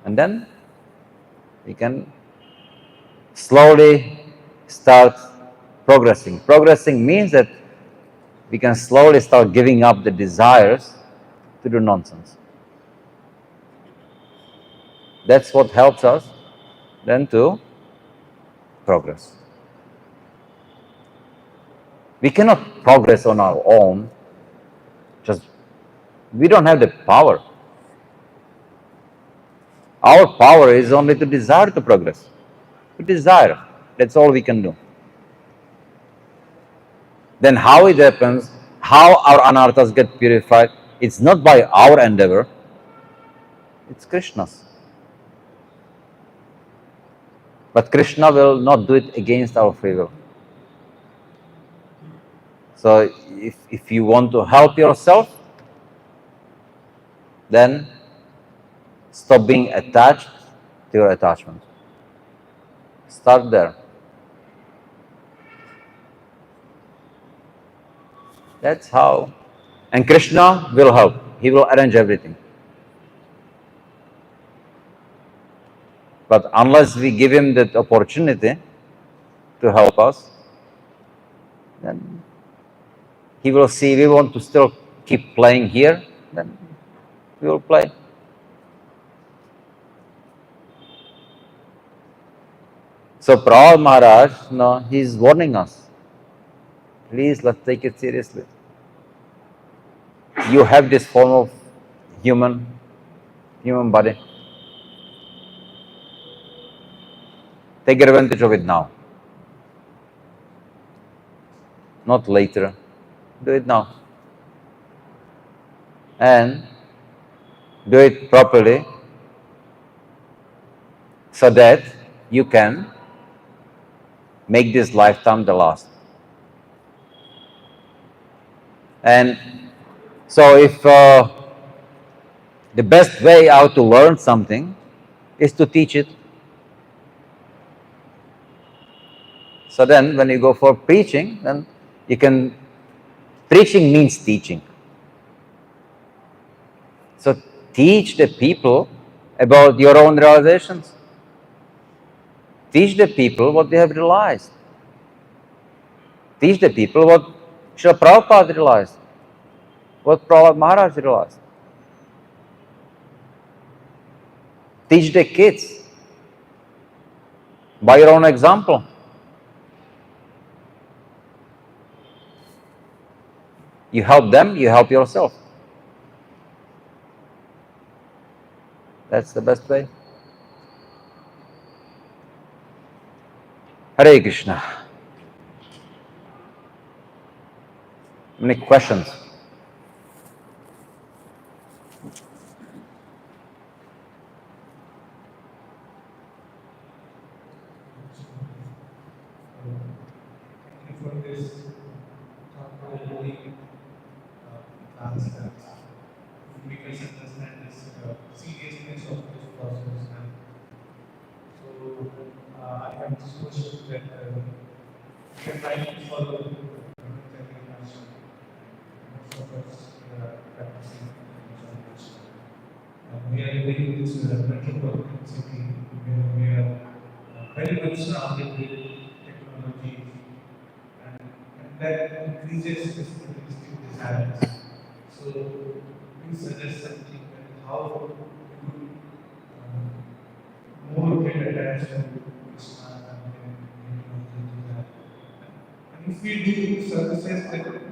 And then we can slowly start progressing. Progressing means that we can slowly start giving up the desires to do nonsense. That's what helps us then to progress. We cannot progress on our own. We don't have the power. Our power is only to desire to progress. To desire. That's all we can do. Then how it happens, how our anarthas get purified, it's not by our endeavor, it's Krishna's. But Krishna will not do it against our free will. So if you want to help yourself, then stop being attached to your attachment. Start there. That's how. And Krishna will help. He will arrange everything. But unless we give him that opportunity to help us, then he will see we want to still keep playing here, then we will play. So Prahlad Maharaj, no, he's warning us. Please, let's take it seriously. You have this form of human body. Take advantage of it now. Not later. Do it now. And do it properly so that you can make this lifetime the last. And so if the best way how to learn something is to teach it. So then when you go for preaching, then you can, preaching means teaching. So teach the people about your own realizations. Teach the people what they have realized. Teach the people what Srila Prabhupada realized, what Prahlad Maharaj realized. Teach the kids by your own example. You help them, you help yourself. That's the best way. Hare Krishna. Any questions? For this really class that make us understand this seriousness of this process. And so I have this question that we are trying to follow the most of us practicing and we are living in this metropolitan city where we are very much surrounded with technology. And that increases this materialistic desires. So, please suggest something that how we could more get attached to Krishna and that. And if we do services, then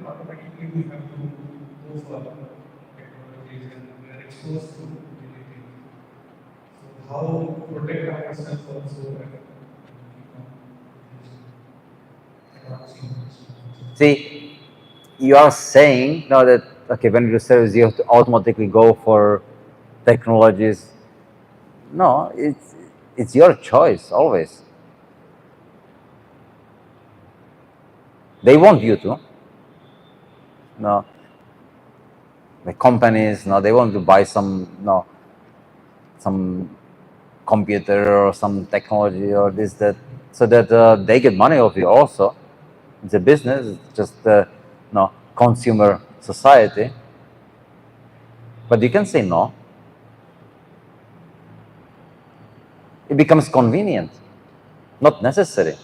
automatically we have to go for technologies and we are exposed to many things. So, how protect ourselves also and See, you are saying now that, okay, when you do service, you have to automatically go for technologies. No, it's your choice always. They want you to. No, the companies, no, they want to buy some computer or some technology or this, that, so that they get money off you also. It's a business, it's just consumer society. But you can say no. It becomes convenient, not necessary.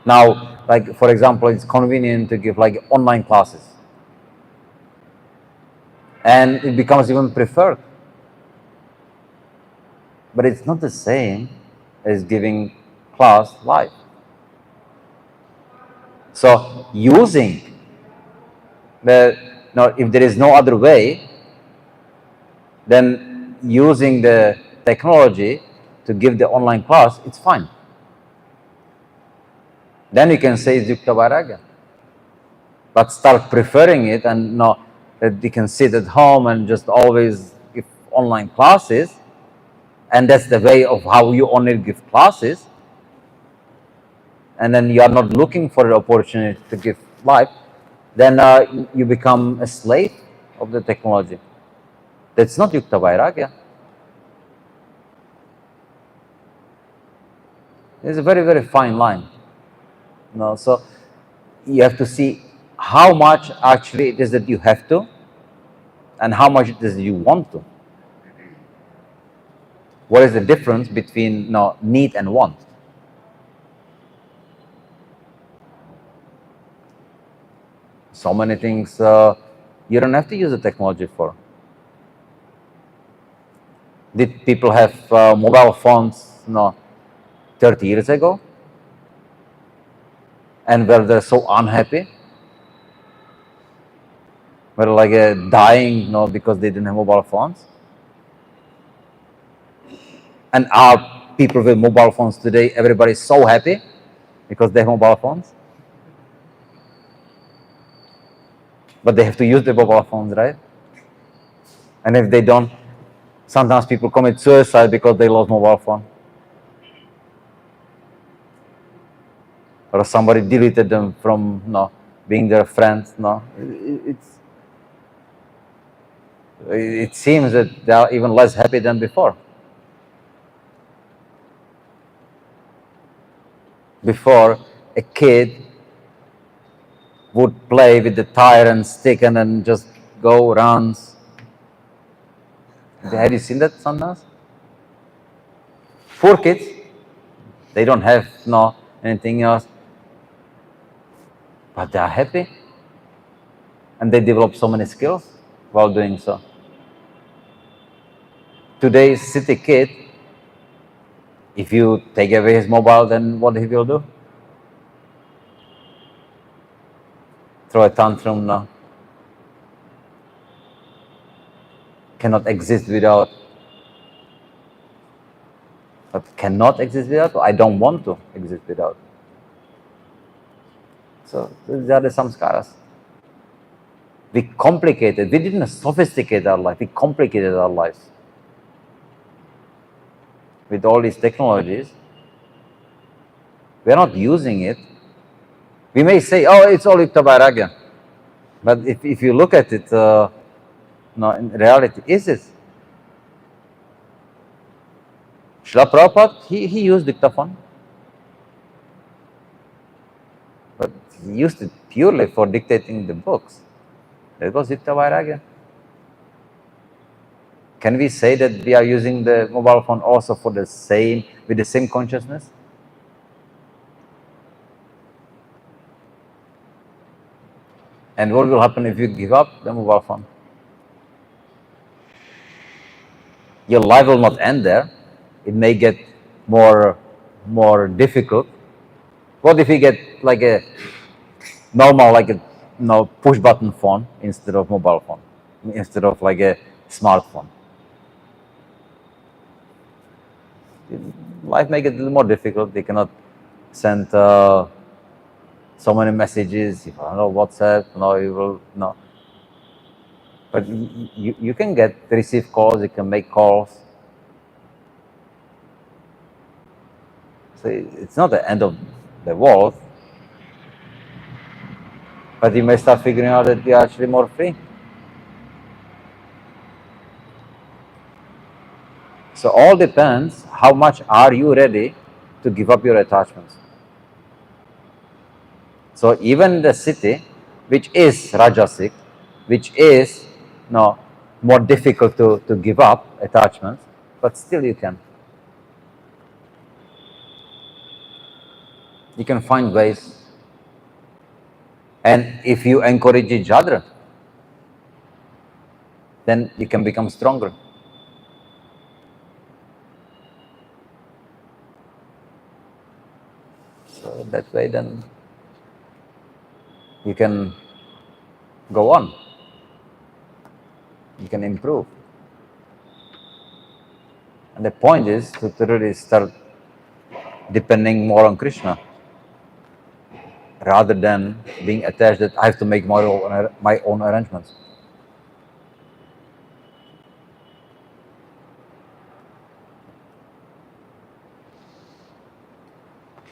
Now, like for example, it's convenient to give like online classes. And it becomes even preferred. But it's not the same as giving class live. So using if there is no other way, then using the technology to give the online class, it's fine. Then you can say it's Yukta Vairagya. But start preferring it and that you can sit at home and just always give online classes, and that's the way of how you only give classes, and then you are not looking for the opportunity to give life, then you become a slave of the technology. That's not Yukta Vairagya. It's a very, very fine line. So you have to see how much actually it is that you have to, and how much it is you want to. What is the difference between need and want? So many things you don't have to use the technology for. Did people have mobile phones 30 years ago? And were they so unhappy? Were like dying because they didn't have mobile phones? And are people with mobile phones today, everybody's so happy because they have mobile phones? But they have to use the mobile phones, right? And if they don't, sometimes people commit suicide because they lost mobile phone. Or somebody deleted them from being their friends. It seems that they are even less happy than before. Before, a kid would play with the tire and stick and then just go runs. Have you seen that sometimes? Poor kids, they don't have anything else, but they are happy, and they develop so many skills while doing so. Today's city kid, if you take away his mobile, then what he will do? Throw a tantrum now. Cannot exist without. But cannot exist without, I don't want to exist without. So these are the samskaras. We complicated, we didn't sophisticate our life, we complicated our lives. With all these technologies, we are not using it. We may say, oh, it's all Yukta Vairagya. But if you look at it, in reality, is it? Srila Prabhupada, he used dictaphone. But he used it purely for dictating the books. That was Yukta Vairagya. Can we say that we are using the mobile phone also for with the same consciousness? And what will happen if you give up the mobile phone? Your life will not end there. It may get more difficult. What if you get like a normal, like a push button phone instead of mobile phone, instead of like a smartphone? Life may get a little more difficult. They cannot send so many messages. If I don't know WhatsApp, you will no. But you can receive calls. You can make calls. So it's not the end of the world. But you may start figuring out that you're actually more free. So all depends how much are you ready to give up your attachments. So even the city, which is rajasic, which is more difficult to give up attachments, but still you can. You can find ways. And if you encourage each other, then you can become stronger. So that way then you can go on. You can improve. And the point is to really start depending more on Krishna, rather than being attached that I have to make my own arrangements.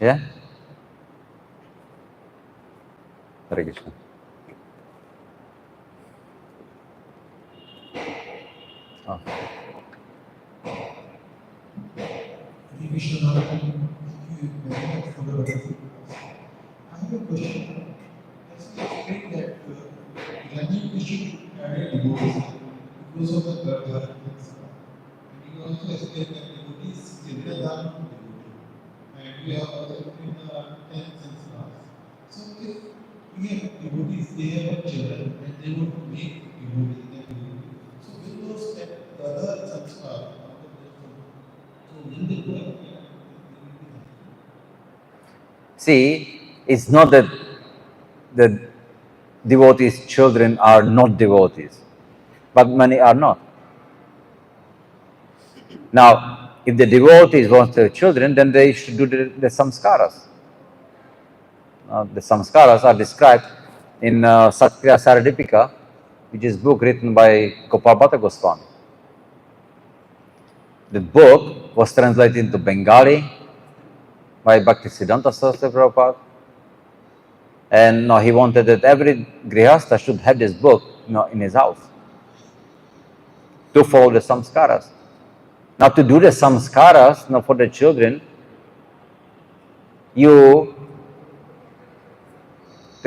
Yeah? Hare Krishna. Oh. Krishna, thank you very much for the wonderful class. I have a question. As you explained that generally we should have a divorce because of the Vardhana principle. And you also explained that devotees generally are devotee. And we have also explained the 10 sanskaras. So if we have devotees, they have children and they want to make devotees, them devotee. So will those the other sanskar, so will they work? See, it's not that the devotees' children are not devotees, but many are not. Now, if the devotees want to have children, then they should do the samskaras. The samskaras are described in Satkriya Saradipika, which is a book written by Gopal Bhatta Goswami. The book was translated into Bengali by Bhakti Siddhanta Saraswati Prabhupada. And he wanted that every grihastha should have this book in his house to follow the samskaras. Now, to do the samskaras for the children, the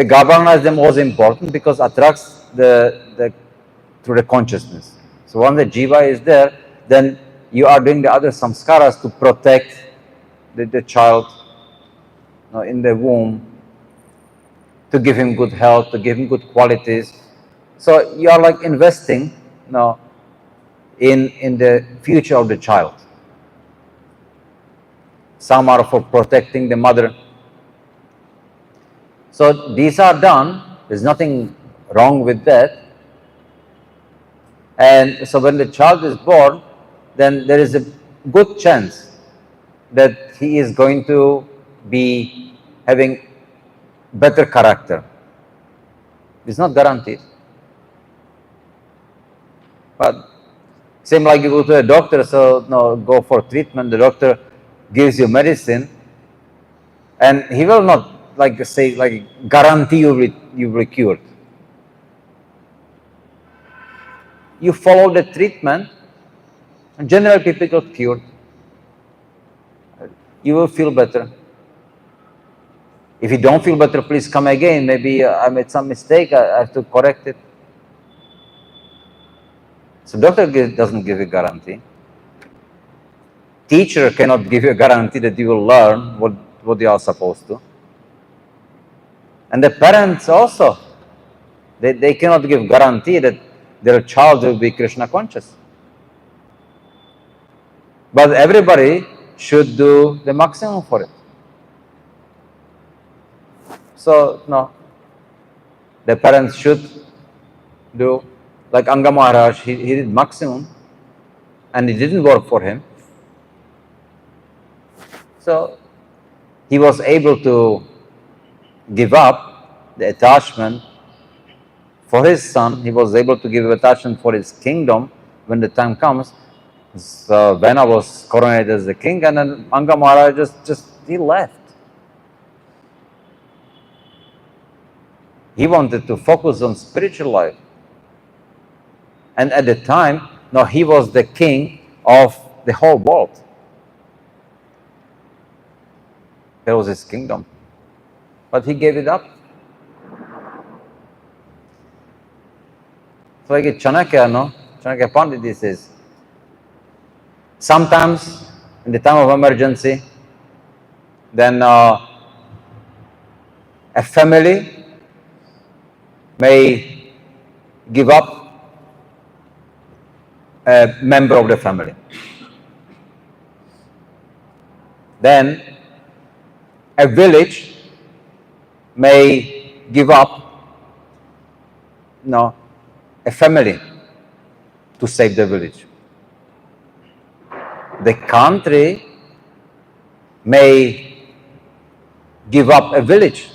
governance was important because attracts through the consciousness. So once the jiva is there, then you are doing the other samskaras to protect the child in the womb, to give him good health, to give him good qualities. So you are like investing in the future of the child. Some are for protecting the mother. So these are done. There's nothing wrong with that. And so when the child is born, then there is a good chance that he is going to be having better character. It's not guaranteed. But same like you go to a doctor, so go for treatment, the doctor gives you medicine, and he will not guarantee you will be cured. You follow the treatment, and generally people get cured. You will feel better. If you don't feel better, please come again. Maybe I made some mistake, I have to correct it. So doctor doesn't give a guarantee. Teacher cannot give you a guarantee that you will learn what you are supposed to. And the parents also, they cannot give guarantee that their child will be Krishna conscious. But everybody should do the maximum for it. So, the parents should do, like Anga Maharaj, he did maximum, and it didn't work for him. So, he was able to give up the attachment for his son. He was able to give attachment for his kingdom when the time comes. So Vena was coronated as the king, and then Anga Maharaj he left. He wanted to focus on spiritual life. And at the time, he was the king of the whole world. That was his kingdom. But he gave it up. So like Chanakya, Chanakya Pandit says, sometimes in the time of emergency, then a family may give up a member of the family. Then a village may give up a family to save the village. The country may give up a village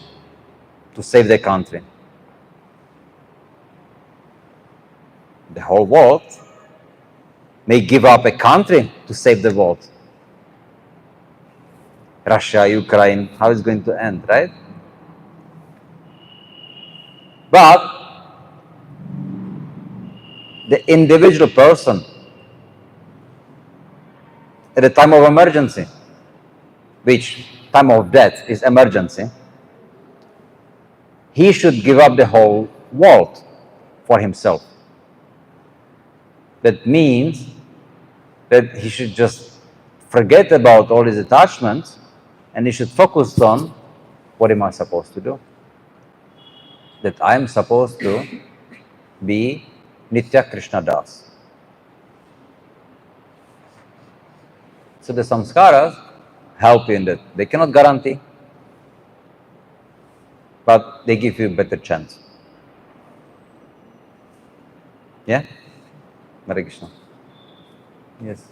to save the country. The whole world may give up a country to save the world. Russia, Ukraine, how it's going to end, right? But the individual person at the time of emergency, which time of death is emergency, he should give up the whole world for himself. That means that he should just forget about all his attachments and he should focus on what am I supposed to do? That I am supposed to be Nitya Krishna Das. So the samskaras help you in that. They cannot guarantee, but they give you a better chance. Yeah? Hare Krishna. Yes.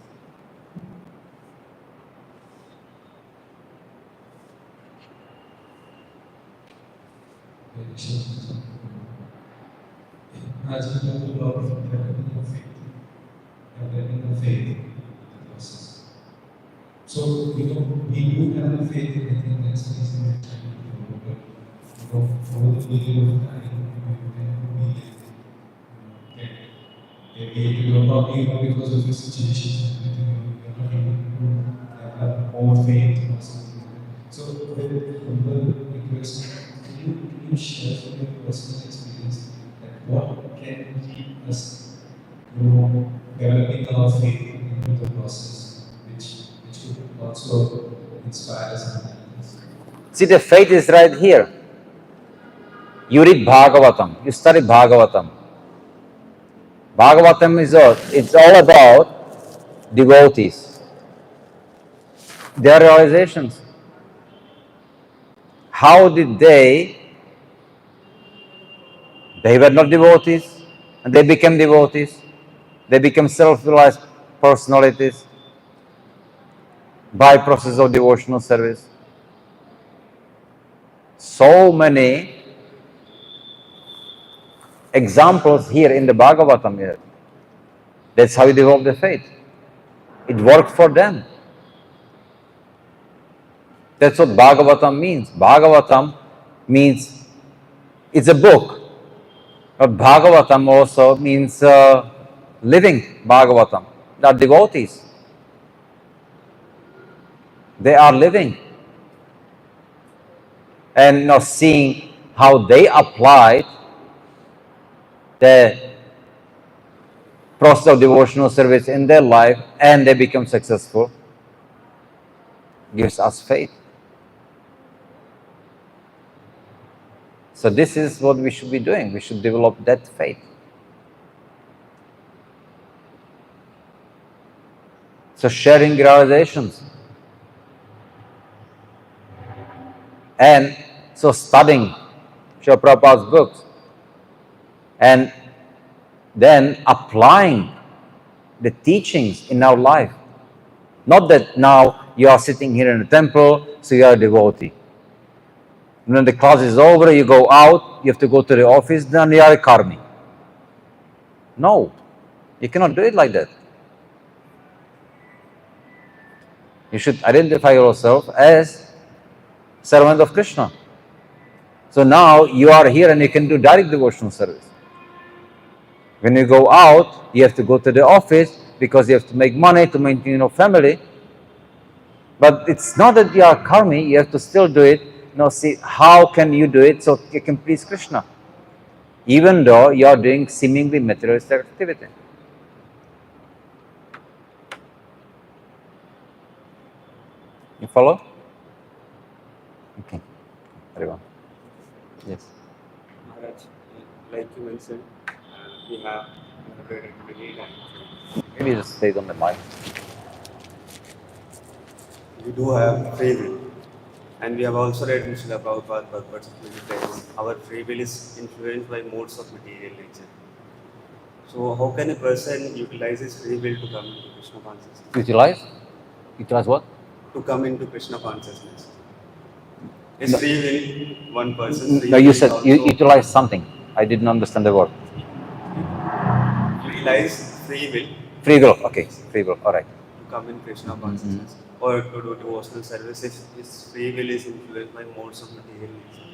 As we talk about developing of faith, process. So, we do have a faith in anything that's facing the time to develop, but over the period of time, we are not able because of the situations and everything, we are not able to have more faith or something. So, with humble request, can you share from your personal experience that what can keep us developing our faith into the process, which could also inspire us and help us? See, the faith is right here. You read Bhagavatam, you study Bhagavatam. Bhagavatam is it's all about devotees, their realizations. How did they were not devotees and they became devotees. They became self-realized personalities by process of devotional service. So many examples here in the Bhagavatam here. That's how you develop the faith. It worked for them. That's what Bhagavatam means. Bhagavatam means it's a book. But Bhagavatam also means living Bhagavatam. They are devotees. They are living. And now seeing how they applied the process of devotional service in their life and they become successful gives us faith. So this is what we should be doing. We should develop that faith. So sharing realizations. And so studying Srila Prabhupada's books. And then applying the teachings in our life. Not that now you are sitting here in the temple, so you are a devotee. When the class is over, you go out, you have to go to the office, then you are a karmi. No, you cannot do it like that. You should identify yourself as servant of Krishna. So now you are here and you can do direct devotional service. When you go out, you have to go to the office because you have to make money to maintain your family. But it's not that you are karmi, you have to still do it. See, how can you do it so you can please Krishna? Even though you are doing seemingly materialistic activity. You follow? Okay. Very well. Yes. Maharaj, like you mentioned, we have read many times. Maybe just stay on the mic. We do have free will. And we have also read in Srila Prabhupada's Bhagavad Gita, our free will is influenced by modes of material nature. So how can a person utilize his free will to come into Krishna consciousness? Utilize? Utilize what? To come into Krishna consciousness. Is free will one person? No, you said you utilize something. I didn't understand the word. Utilize free will. Free will, okay. Free will, alright. To come in Krishna consciousness. or to do devotional service if his free will is influenced by modes of material nature?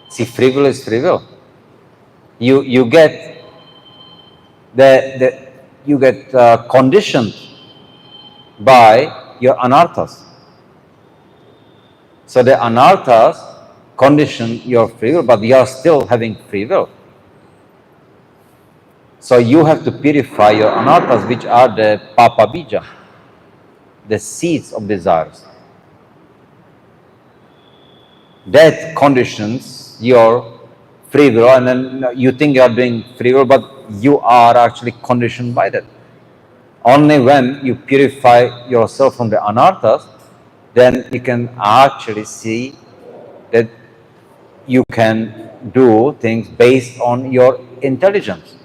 See, free will is free will. You get conditioned by your anarthas. So the anarthas condition your free will, but you are still having free will. So you have to purify your anarthas, which are the papa bija, the seeds of desires. That conditions your free will, and then you think you are doing free will, but you are actually conditioned by that. Only when you purify yourself from the anarthas, then you can actually see that you can do things based on your intelligence.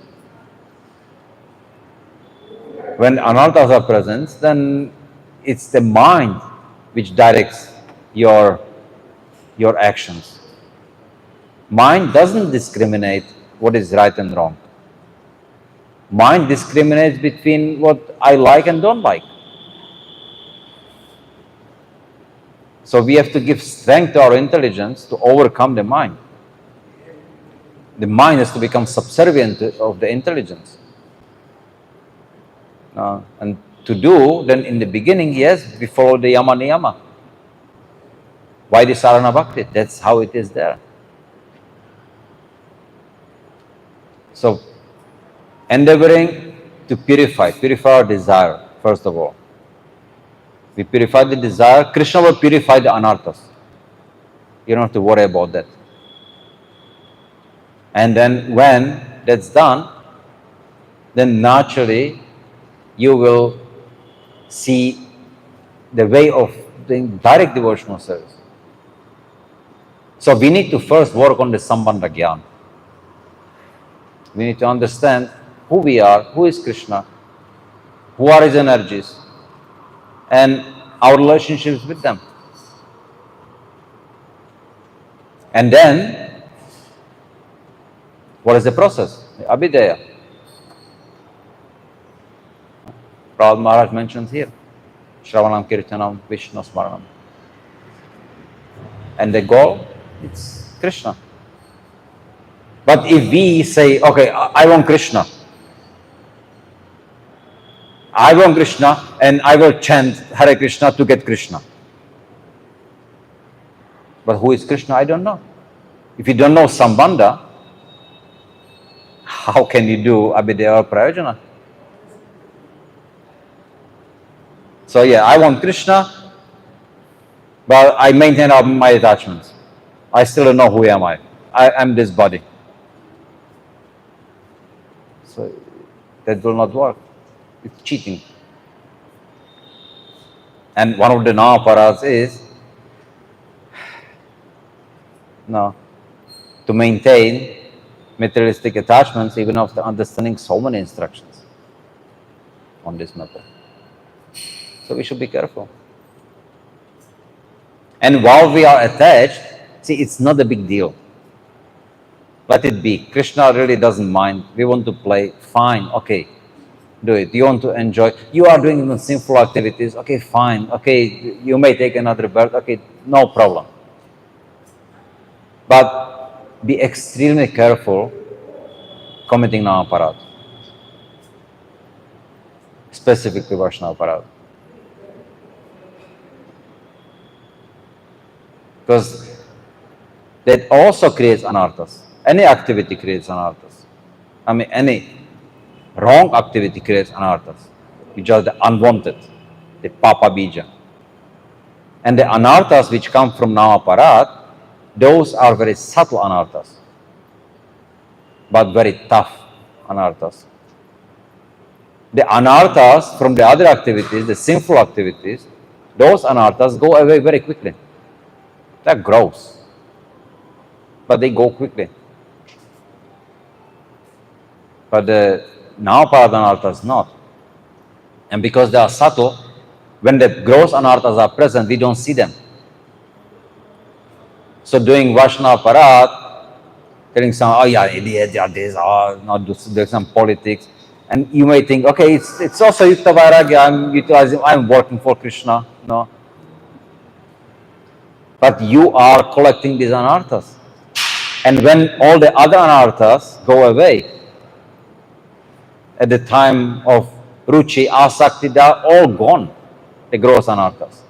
When anarthas are present, then it's the mind which directs your actions. Mind doesn't discriminate what is right and wrong. Mind discriminates between what I like and don't like. So we have to give strength to our intelligence to overcome the mind. The mind has to become subservient of the intelligence. And to do, then in the beginning, yes, we follow the yama niyama. Why the sarana bhakti? That's how it is there. So, endeavoring to purify our desire, first of all. We purify the desire, Krishna will purify the anarthas. You don't have to worry about that. And then when that's done, then naturally you will see the way of doing direct devotional service. So we need to first work on the sambandha jnana. We need to understand who we are, who is Krishna, who are his energies, and our relationships with them. And then, what is the process? Abhidheya. Prahlad Maharaj mentions here, Shravanam Kirtanam Vishnu Smaranam. And the goal, it's Krishna. But if we say, okay, I want Krishna, and I will chant Hare Krishna to get Krishna. But who is Krishna? I don't know. If you don't know Sambandha, how can you do Abhidheya or Prayojana? So yeah, I want Krishna, but I maintain all my attachments. I still don't know who am I. I'm this body. So that will not work. It's cheating. And one of the namaparas is to maintain materialistic attachments even after understanding so many instructions on this matter. So we should be careful. And while we are attached, see, it's not a big deal. Let it be. Krishna really doesn't mind. We want to play, fine, okay, do it. You want to enjoy. You are doing even sinful activities, okay, fine, okay, you may take another birth, okay, no problem. But be extremely careful committing namaparad, specifically Vaishnava. Because that also creates anarthas. Any activity creates anarthas. I mean, any wrong activity creates anarthas, which are the unwanted, the papa bija. And the anarthas which come from namaparad, those are very subtle anarthas, but very tough anarthas. The anarthas from the other activities, the sinful activities, those anarthas go away very quickly. They're gross, but they go quickly. But the namaparad anarthas not. And because they are subtle, when the gross anarthas are present, we don't see them. So doing Vaishnava parad, telling some, oh yeah, idiot, yeah, this, not do some politics, And you may think, okay, it's also Yukta Vairagya, I'm utilizing, I'm working for Krishna. No. But you are collecting these anarthas. And when all the other anarthas go away, at the time of Ruchi, Asakti, they are all gone, the gross anarthas.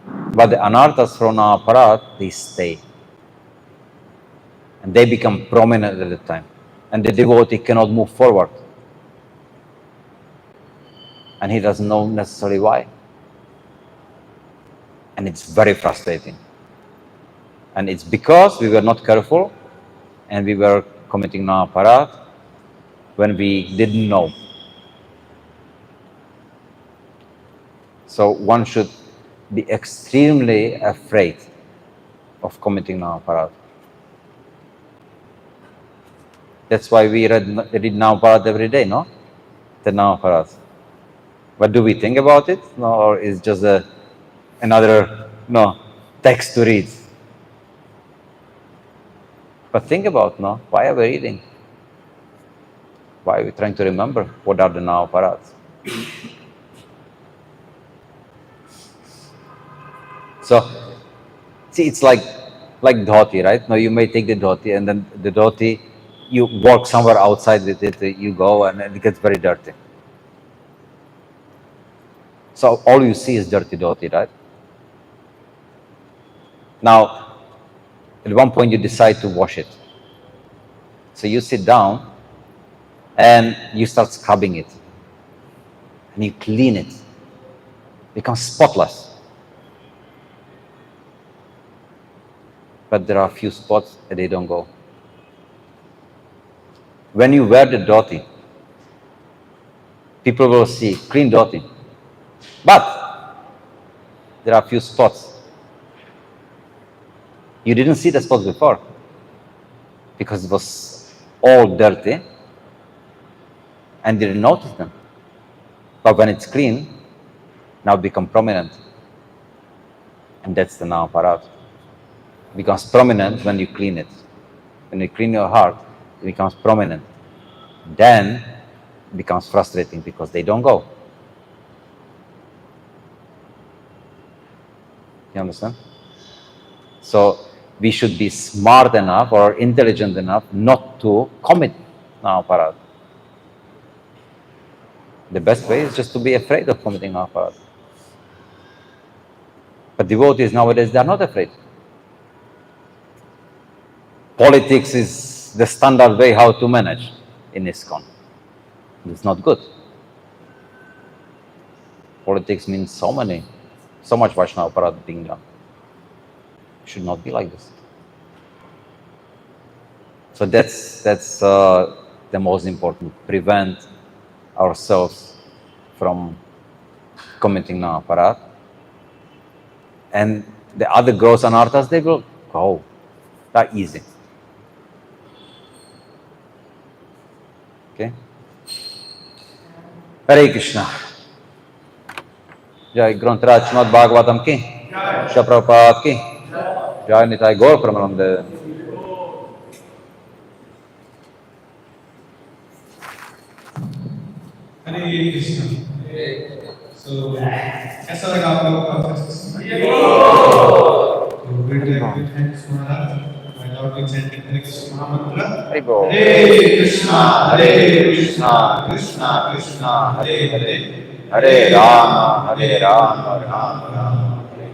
But the anarthas from our parat, they stay. And they become prominent at the time. And the devotee cannot move forward. And he doesn't know necessarily why. And it's very frustrating. And it's because we were not careful and we were committing Naparat when we didn't know. So one should be extremely afraid of committing Naparat. That's why we read Naparat every day, no? The Naparat. But do we think about it? No, or is just another text to read? But think about, why are we reading? Why are we trying to remember what are the Naparats? So, see, it's like dhoti, right? Now you may take the dhoti, and then the dhoti, you walk somewhere outside with it, you go, and it gets very dirty. So all you see is dirty dhoti, right? Now, at one point you decide to wash it. So you sit down and you start scrubbing it. And you clean it. It becomes spotless. But there are a few spots that they don't go. When you wear the dhoti, people will see clean dhoti. But there are a few spots. You didn't see the spots before because it was all dirty and didn't notice them. But when it's clean, now become prominent. And that's the Naparat. It becomes prominent when you clean it. When you clean your heart, it becomes prominent. Then it becomes frustrating because they don't go. You understand? So we should be smart enough or intelligent enough not to commit Naparat. The best way is just to be afraid of committing Naparat. But devotees nowadays, they are not afraid. Politics is the standard way how to manage in ISKCON. It's not good. Politics means so much Vaishnava Parat being done. It should not be like this. So that's the most important. Prevent ourselves from committing Naparat. And the other gross anarthas, they will go. They're easy. Okay? Hare Krishna. Jai Granthraj Srimad bhagavatam ki. Shri Prabhupada ki. Jai Nitai Gaur Pramanande. Hare Krishna. So, कैसा लगा आप लोगों का सत्संग? So, great thanks Maharaj. My Lord, we chant Hare Krishna Mahamantra. Hare Krishna, Krishna Krishna, Hare Hare, Hare Rama, Rama Rama.